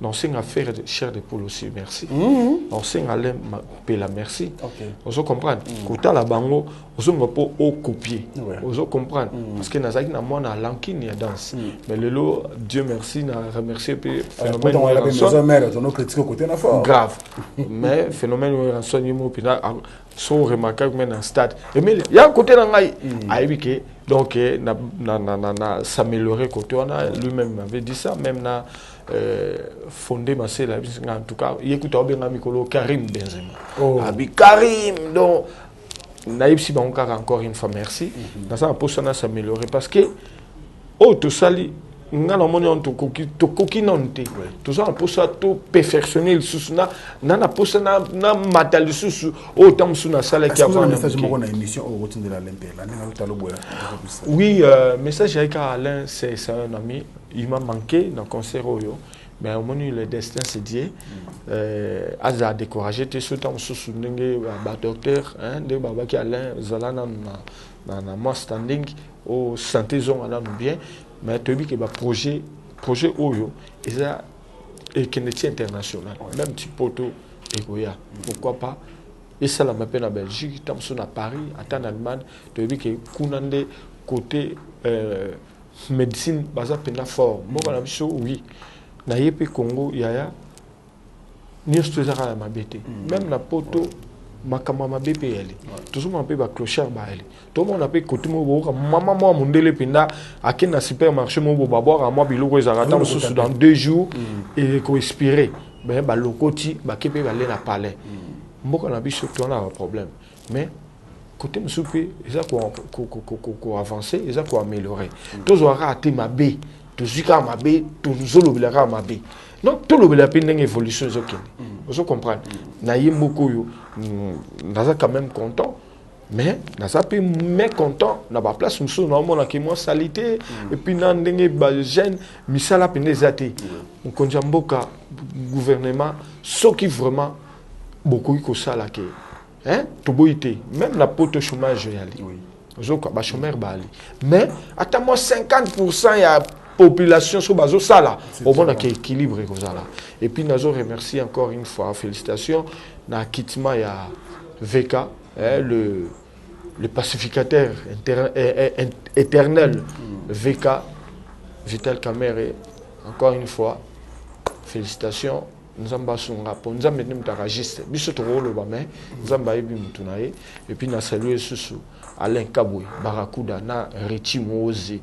non c'est une affaire de chair de poule aussi merci non c'est ngale pela merci vous comprenez kota la bango vous ngopo au copier vous comprenez parce que nazaki na moi na lankini ya danse mais lelo Dieu merci na remercier phénomène grave mais phénomène rançon yimo pina so remarquable mais dans stade mais il y a un côté dans ngai ayebi donc s'améliorer côté on a lui-même avait dit ça même na fondé ma c'est en tout cas il écoute au bien Mikolo Karim Benzema abi Karim donc naïb si bon encore une fois merci dans ça pour ça s'améliorer parce que oh tout sali ngana moni on to koki nonte tout ça pour ça tout perfectionner le sous na na pour ça na matal sous autant sous na salle qui avant une émission au routine de la LMP oui message avec Alain c'est un ami il m'a manqué dans concert oyo mais au moment le destin s'est dit aza découragé te sous temps sous ndenge ba docteur hein de baba qui Alain zalana na moi standing au santé zone là bien mais tu dis que le projet Oyo est international, même petit poteau Egoya. Pourquoi pas? Et ça, la m'appelle en Belgique, tant à Paris, en Allemagne, tu dis que Kounande côté médecine, basa pena fort. Moi, je oui. Na yepe Congo, yaya, ni estuzara la mabete. Même la poteau. Makamama BPL. Tout le monde a clochard baile. Tout le monde a payé côté moi maman moi mon délai pinda à quel supermarché mon boire à moi biloko ezarata sous dans 2 jours et ko expirer. Ben ba lokoti ba kepe ba aller na palais. Mboko na biso to na problème. Mais côté msoupe eza ko avancer, eza ko améliorer. Tous aura até ma B, tous zika ma B, tous zolobelaka ma B. Donc tout le monde a une évolution zokene. Vous comprenez? Naïe beaucoup yo. Naza quand même content, mais naza peu mécontent. Na ba place muso na mona ki moi salité et puis na ndenge ba jeune misala penezate. On konjamboka gouvernement ce qui vraiment beaucoup ko sala ke hein to boité même la pote chômage yali. Oui. Zoka ba chômeur ba ali. Mais ata moi 50% ya population sur bazo sala au moins qui équilibre là et puis nazo remercie encore une fois félicitations na kitima ya VK le pacificateur éternel VK Vital Kamere encore une fois félicitations nzamba sunga po nzambe ni mutaragiste biso to rolo ba mais nzamba yebi mutunaye et puis na saluer susu Alain Kabwe Barakuda na Richi Moze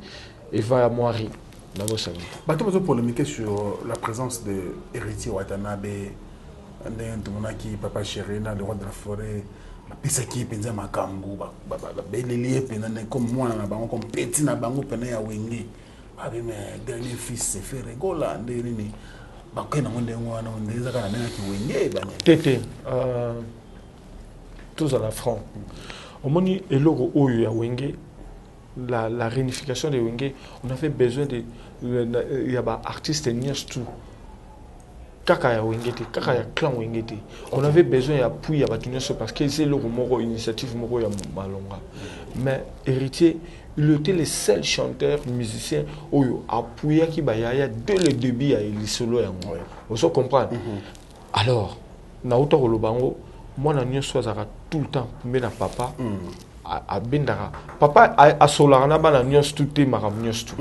Eva Moari. Bateau va polémiquer sur la présence de Héritier Watanabe, qui Papa Chérina, le roi de la forêt, pisa qui penza makambu, belelier penane comme moi na bango comme petit na bango pena ya wengi. Abi mais dernier fils c'est fait rigola nderini. bakoki nango ndenge wana ndenge ezaka na ndenge yaki wenge bani tete tozala franc omoni eloko oyo ya wenge la réunification de wenge on avait besoin de ya ba artiste nyonso tout kaka ya wenge te kaka ya clan wenge te on avait besoin ya appui ya bato nyonso parce que c'est eloko moko initiative moko ya malonga mais héritier il était le seul chanteur musicien oyo appuyaki bayaya dès le début ya lisolo yango ozo comprendre alors nauta kolobango mwana nyonso azaka tout le temps mais na papa abendaka papa asolaka na bana nyonso tu te makambo nyonso tu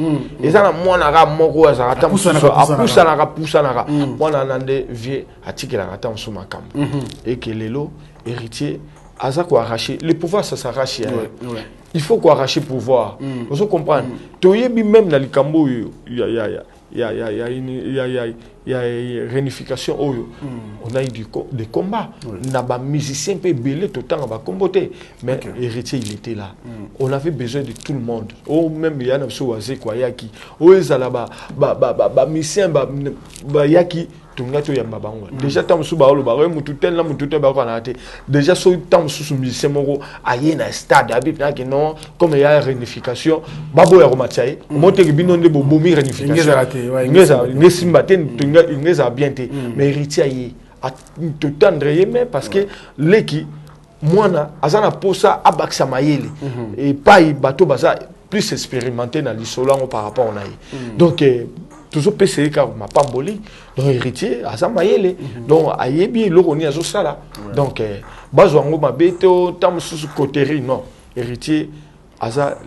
eza na mwana ka moko azalaka ta mosusu apusanaka mwana na nde vie atikelaka ta mosusu makambo eke lelo héritier aza koarracher le pouvoir ça s'arrache il faut koarracher pouvoir ozo comprendre toyebi même na likambo oyo il y a réunification oyo on a eu des combats na ba musicien pe belé tout temps ba comboter mais héritier il était là on avait besoin de tout le monde oh même il y a na so waze kwa yaki o ezala ba musicien ba yaki tungato ya mabango déjà tam su ba olo ba mutu tel na mutu te ba ko na te déjà so tam su musicien moko aye na stade habite na que non comme il y a réunification babo ya romatsaye monte ke bino nde bo bomi réunification ngeza mbaten ngeza bien te mais héritier a tout tendre mais parce que leki mwana azana posa abaksa mayele et pas bato baza plus expérimenté dans l'isolant par rapport au naï donc toujours PCE car ma pamboli donc héritier aza mayele donc ayebi lokoni azo sala donc bazwango mabeto tam sous côté non héritier aza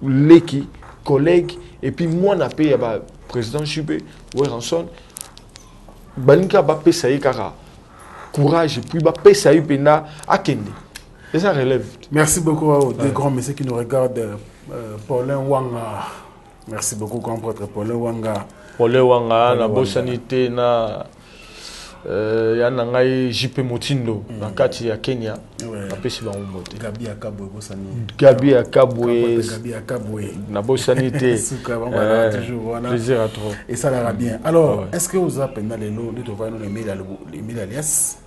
leki collègue et puis moi na pe ya ba président Juppé ou Ranson balinka ba PCE kara courage et puis ba PCE pena akende et ça relève. Merci beaucoup aux deux grands messieurs qui nous regardent. Paulin Wanga, merci beaucoup grand prêtre Paulin Wanga. Paulin Wanga, na bosanité na yana ngai JP Motindo na kati ya Kenya na pesi ba mbote. Gabi Akabwe bosani. Gabi Akabwe na bosanité. Toujours plaisir à trop. Et ça ira bien. Alors, est-ce que vous avez pendant les lots de trouver les mails alias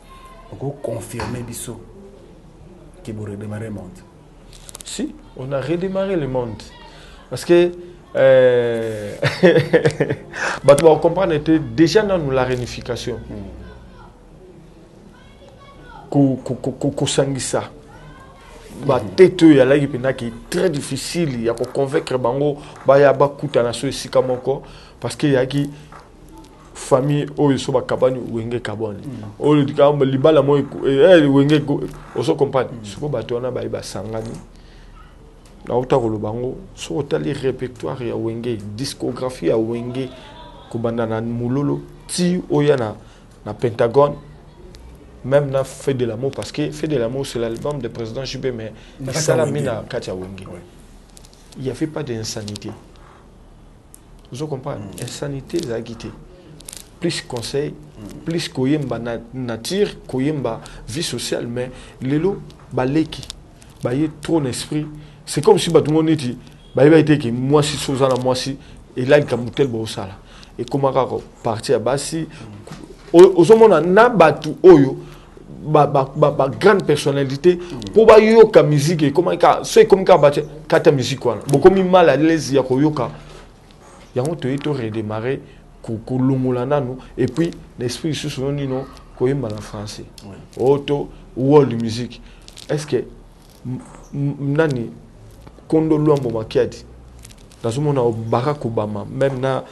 pour confirmer biso que vous redémarrez le monde? Si, on a redémarré le monde. Parce que, bah, tu vas comprendre, était déjà dans la réunification. Kosangisa. Bah, tête, il y a là qui est très difficile. Il y a qu'on convaincre bango, bah, il y a beaucoup de nations ici comme encore. Parce qu'il y a qui famille oyo so ba kabani wenge kabani oyo dikamba libala mo wenge oso comprendre soko batona ba iba sangani na utakolo bango so tali répertoire ya wenge discographie ya wenge kubanda na mulolo ti oya na Pentagone même na fait de l'amour parce que fait de l'amour c'est l'album de président Juppé mais Salamina Katia Wenge il y avait pas d'insanité vous comprenez insanité za quitté plus conseil, plus koyemba nature, koyemba vie sociale, mais lelo baleki, baye trop d'esprit. C'est comme si tout le monde dit, baye été que moi si Suzana moi si, et là il kamutel bosala. Et comment partir à basi, aux hommes na batu oyo, ba grande personnalité, pour ba yoka musique et comment c'est comme quand bate kata musique quoi. Beaucoup mal à l'aise ya koyoka, ya on te redémarrer. Et puis l'esprit sous son nom koyemba en français auto world music est-ce que nani Kondo Luambo Makiadi dans ce monde Barack Obama même na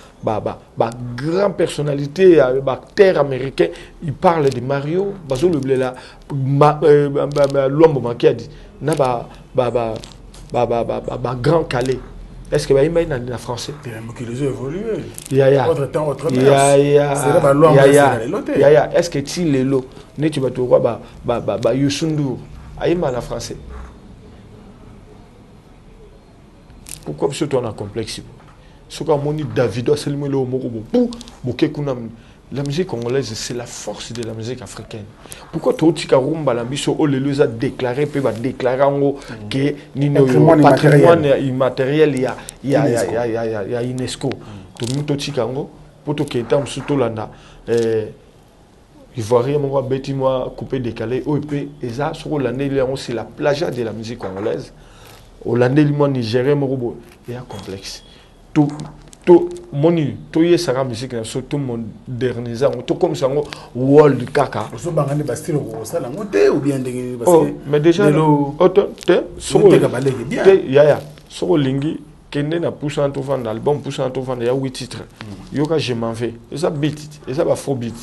grande personnalité ba terre américain il parle de Mario bazo le blé là Luambo Makiadi na ba grand Calais. Est-ce que il y a en français? Les ont évolué. Autre temps, autre est-ce que tu les lots, tu vas te voir Youssou il y a en français. Pourquoi parce que tu as un complexe? Ce qu'on a dit Davido, c'est le mot la musique congolaise, c'est la force de la musique africaine. Pourquoi tout le monde a déclaré que le patrimoine immatériel, il y a UNESCO. Tout le monde poto keta msuto landa Ivoirien mon beti moi coupé décalé OEP et ça sur hollandais c'est la plagiat de la musique congolaise hollandais moi nigérien mon il y a complexe tout moni to ye sara musique na surtout modernisant to comme ça world kaka so bangane bastilo ko sala ngote ou bien ndenge parce que mais déjà te so ya so lingi kende na poussant to vendre album poussant to vendre ya 8 titres yoka je m'en vais et ça beat et ça va faux beat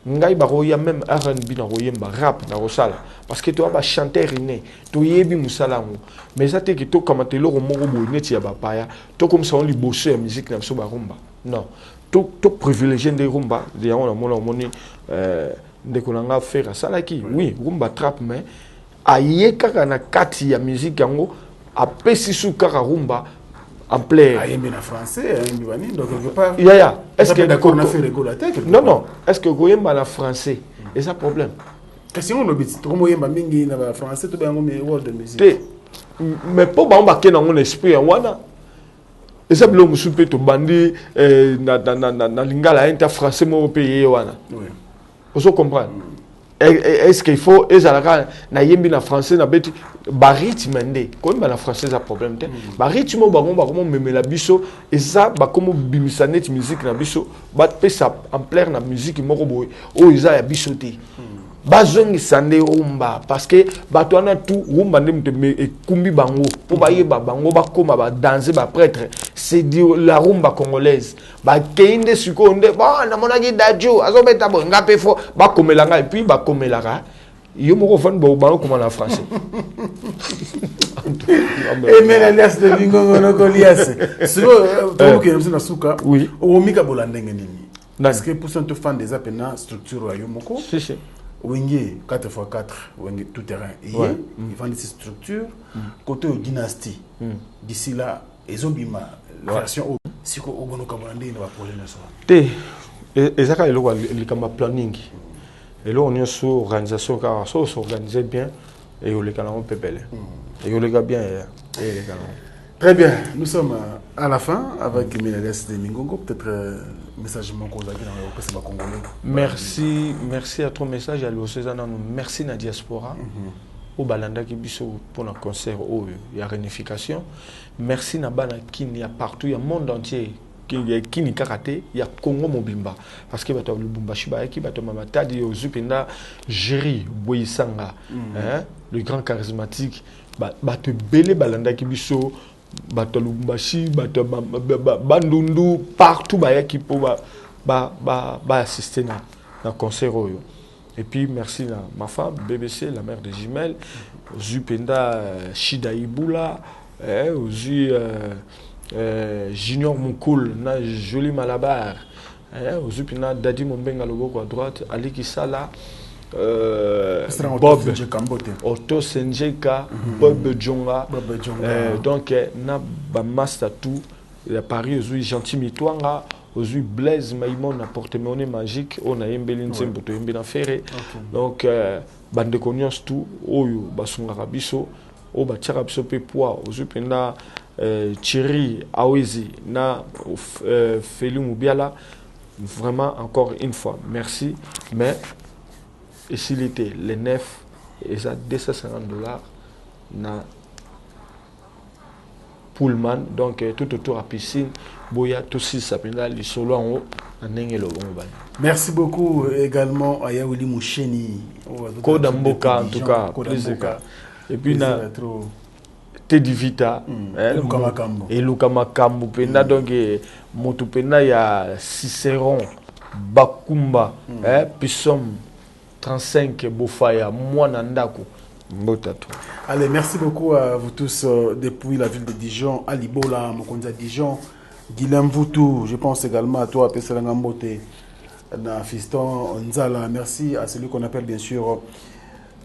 ngai ba roya même R&B na royemba rap na rosala parce que toi ba chanteur iné to yebi musala ngo mais ça te que to commenter le moko boy neti ya ba paya to comme ça on li bosser musique na so ba rumba non to privilégier des rumba de on a moni ndeko na nga faire ça là qui oui rumba trap mais aye kaka na kati ya musique yango apesi su kaka rumba en plein. En français, donc quelque part. Est-ce que d'accord on a fait régulateur? Non. Est-ce que Goyemba en français? Et ça problème. Question on obéit. Trop Goyemba mingi na français tout bien mais world de musique. Mais pour ba embarquer dans mon esprit wana. Et ça blo musupe to bandi na lingala inter français mo pays wana. Oui. Vous comprenez? Est-ce qu'il faut ezalaka na yembi na français na beti ba rythme ndé comme na français ça problème te ba rythme ba comme memela biso et ça ba comme bimisa net musique na biso ba pesa en plaire na musique moko boy o isa ya biso te ba zongi sande rumba parce que ba to na tout rumba ndem te kumbi bango pour ba yeba bango ba koma ba danser ba prêtre c'est la rumba congolaise ba keinde sukonde ba na monaki dajo azobeta bo ngape fo ba komelanga et puis ba komelaka yo moko fan bo ba comme en français et mais alias de bingo no kolias siko to ke na suka oui o mika bolandenge nini parce que pour cent fan des apena structure ya yo moko si Wenge 4x4, Wenge tout terrain. Et ouais. Ils vendent ces structures. Côté dynastie, d'ici là, ils ont bima la version si on a un projet de ça. Et ça, il y a un planning. Et là, on est sur l'organisation, car ça s'organise bien. Et on est pépélé. Et on est bien. Très bien. Nous sommes à la fin avec Mineles de Mingongo. Peut-être message merci à ton message. Merci na diaspora. Au balanda qui biso pour un concert où il y a réunification. Merci na bana qui y a partout, il y a monde entier. Qui ni karaté, il y a Congo Mobimba parce que bato Lubumbashi ba qui bato Mamatadi Ozupenda Jerry Boyisanga le grand charismatique bato belé balanda ki biso bato Lubumbashi bato Bandundu partout ba qui pour ba assister na concert oyo. Et puis merci à ma femme BBC la mère de Jimel Ozupenda Shida Ibula Ozu Junior Moukoul, na joli Malabar, Ozupina Dadi Mombenga Loboko à droite, Ali Kisala, Bob Otto Senjeka, Bob Djonga, donc na Bamasta tout, Paris Ozui Gentil Mitwanga, Ozui Blaise Maïmon na porte-monnaie magique, on a Mbelin Zemboto Mbena Ferré, donc bande cognos tout, Oyo Basunga Rabiso, O Bachara Biso Pepoa, Ozupina Thierry Awezi na Félix Moubiala, vraiment encore une fois merci, mais s'il était les 9 et ça $250 na Pullman, donc tout autour à piscine boya tout si ça pendant les solo en haut merci beaucoup également à Yaouli Moucheni Kodamboka en tout cas et puis na Teddy Vita et Luka Makambu penda donc moto penda ya Cicéron Bakumba Pissom 35 Bofaya Mwana Ndako Mbotato. Allez, merci beaucoup à vous tous depuis la ville de Dijon, Alibola, Mokonza Dijon, Guilhem Voutou, je pense également à toi, Pesselanga Mbote, Fiston Nzala, merci à celui qu'on appelle bien sûr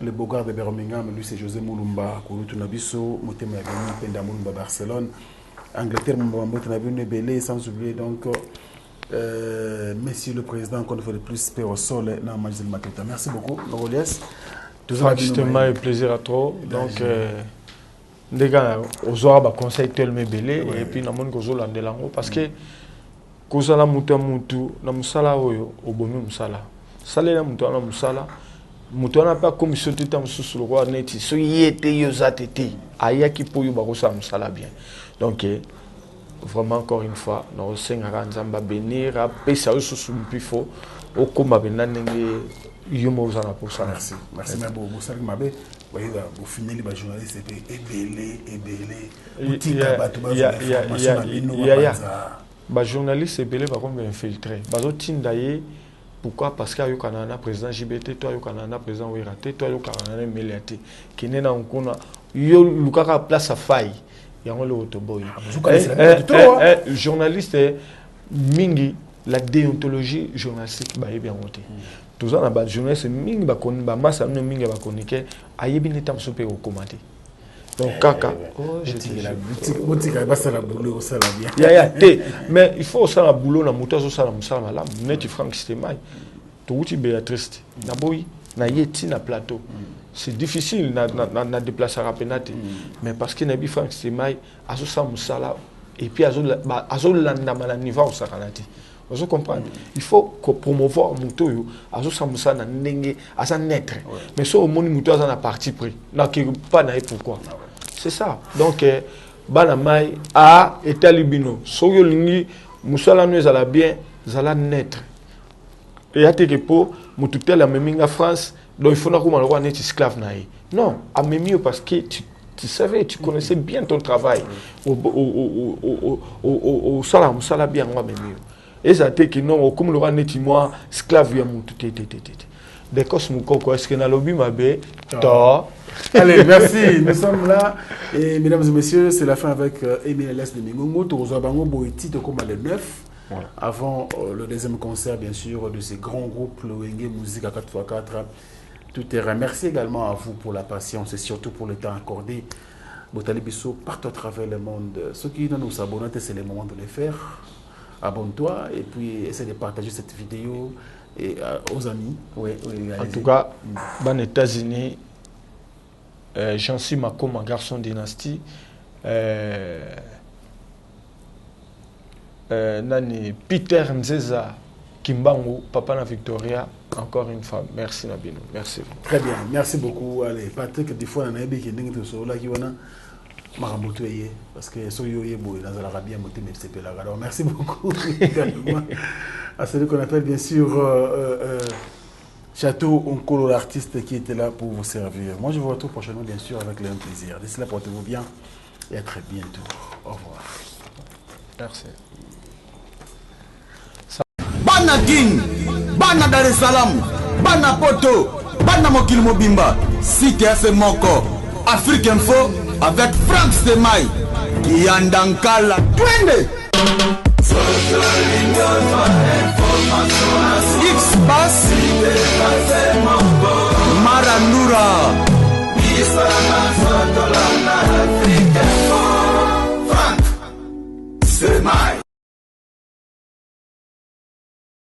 le Bogard de Birmingham, lui c'est José Moulumba, Kouroutou Nabiso, Motema Yagani, Penda Moulumba, Barcelone, Angleterre, Mbote Nabune Belé, sans oublier donc Monsieur le Président, qu'on fait le plus paix au sol, dans Magisel Maketa. Merci beaucoup, Nogolies. Justement, un plaisir à trop. Donc, les gars, aux heures, conseil tel me belé, et puis, nous avons besoin de l'anglais parce que kozala mutu mutu na musala oyo obomi musala salela mutu na musala mutu na pas commission tout mususu lokwa neti so yete yo zatete ayaki po yo bakosa musala bien donc vraiment encore une fois nous sengaka nzamba bénir apesa yo susu mpifo okoma benanenge yo mozana pour ça. Merci mais bon ça mabe voyez vous finissez les journalistes ebele utika bato ba journaliste ebele ba comme infiltré bazo tinda ye pourquoi parce que yo kanana président JBT toi yo kanana président Wirate toi yo kanana Meliate kinena nkuna yo lukaka place à faille yango le otoboy journaliste mingi la déontologie journalistique ba yebi ngote tous en bas journaliste mingi ba koni ba massa no mingi ba konike ayebi netam sope ko commenter donc kaka je dis la boutique ba ça la boulot ça la bien mais il faut ça la boulot na moto ça la musala malam net Frank Stemai to uti Béatrice na boy na yeti na plateau c'est difficile na déplacer rapenate mais parce que na bi Frank Stemai aso sa musala et puis aso landa mala niveau ça kanati vous comprenez il faut que promouvoir moto yo aso sa musala na ndenge asa naître mais so au moni moto asa na parti pris na ki pas na pourquoi c'est ça donc bana mai a etalibino so yo lingi musala no ezala bien zala naître et ateke po mututel a meminga France donc il faut na kuma le net esclave na non a memio parce que tu savais tu connaissais bien ton travail au sala bien moi memio et ça te que non comme le net moi esclave ya mututé des cosmokoko est-ce que na lobby mabe to allez merci nous sommes là et mesdames et messieurs c'est la fin avec MLS de Mingongo tozo bango boiti to comme le 9. Voilà. Avant le deuxième concert, bien sûr, de ces grands groupes, le Wenge Musique à 4x4, tout terrain. Merci également à vous pour la patience et surtout pour le temps accordé. Botali Bissot, partout à travers le monde. Ceux qui nous s'abonnent, c'est le moment de le faire. Abonne-toi et puis essaie de partager cette vidéo et, aux amis. Oui, en tout cas, dans les États-Unis, j'en suis ma comme un garçon dynastie. Nani Peter Nzeza Kimbangu, papa na Victoria, encore une fois, merci Nabino, merci. Très bien, merci beaucoup. Allez, Patrick, des fois, on a un qui est sur là qui wana marambotoye parce que soyo yebo dans l'Arabie moté mais c'est pas là. Alors merci beaucoup à celui qu'on appelle bien sûr Château Onkolo, l'artiste qui était là pour vous servir. Moi je vous retrouve prochainement bien sûr avec le même plaisir. D'ici là, portez-vous bien et à très bientôt. Au revoir. Merci. Bana Guine, Bana Dar es Salaam, Bana Poto, Bana Mokil Mobimba, Cité FM Moko, Afrique Info avec Frank Stemai, Kiandankala, Twende. X-Bass, Marandura,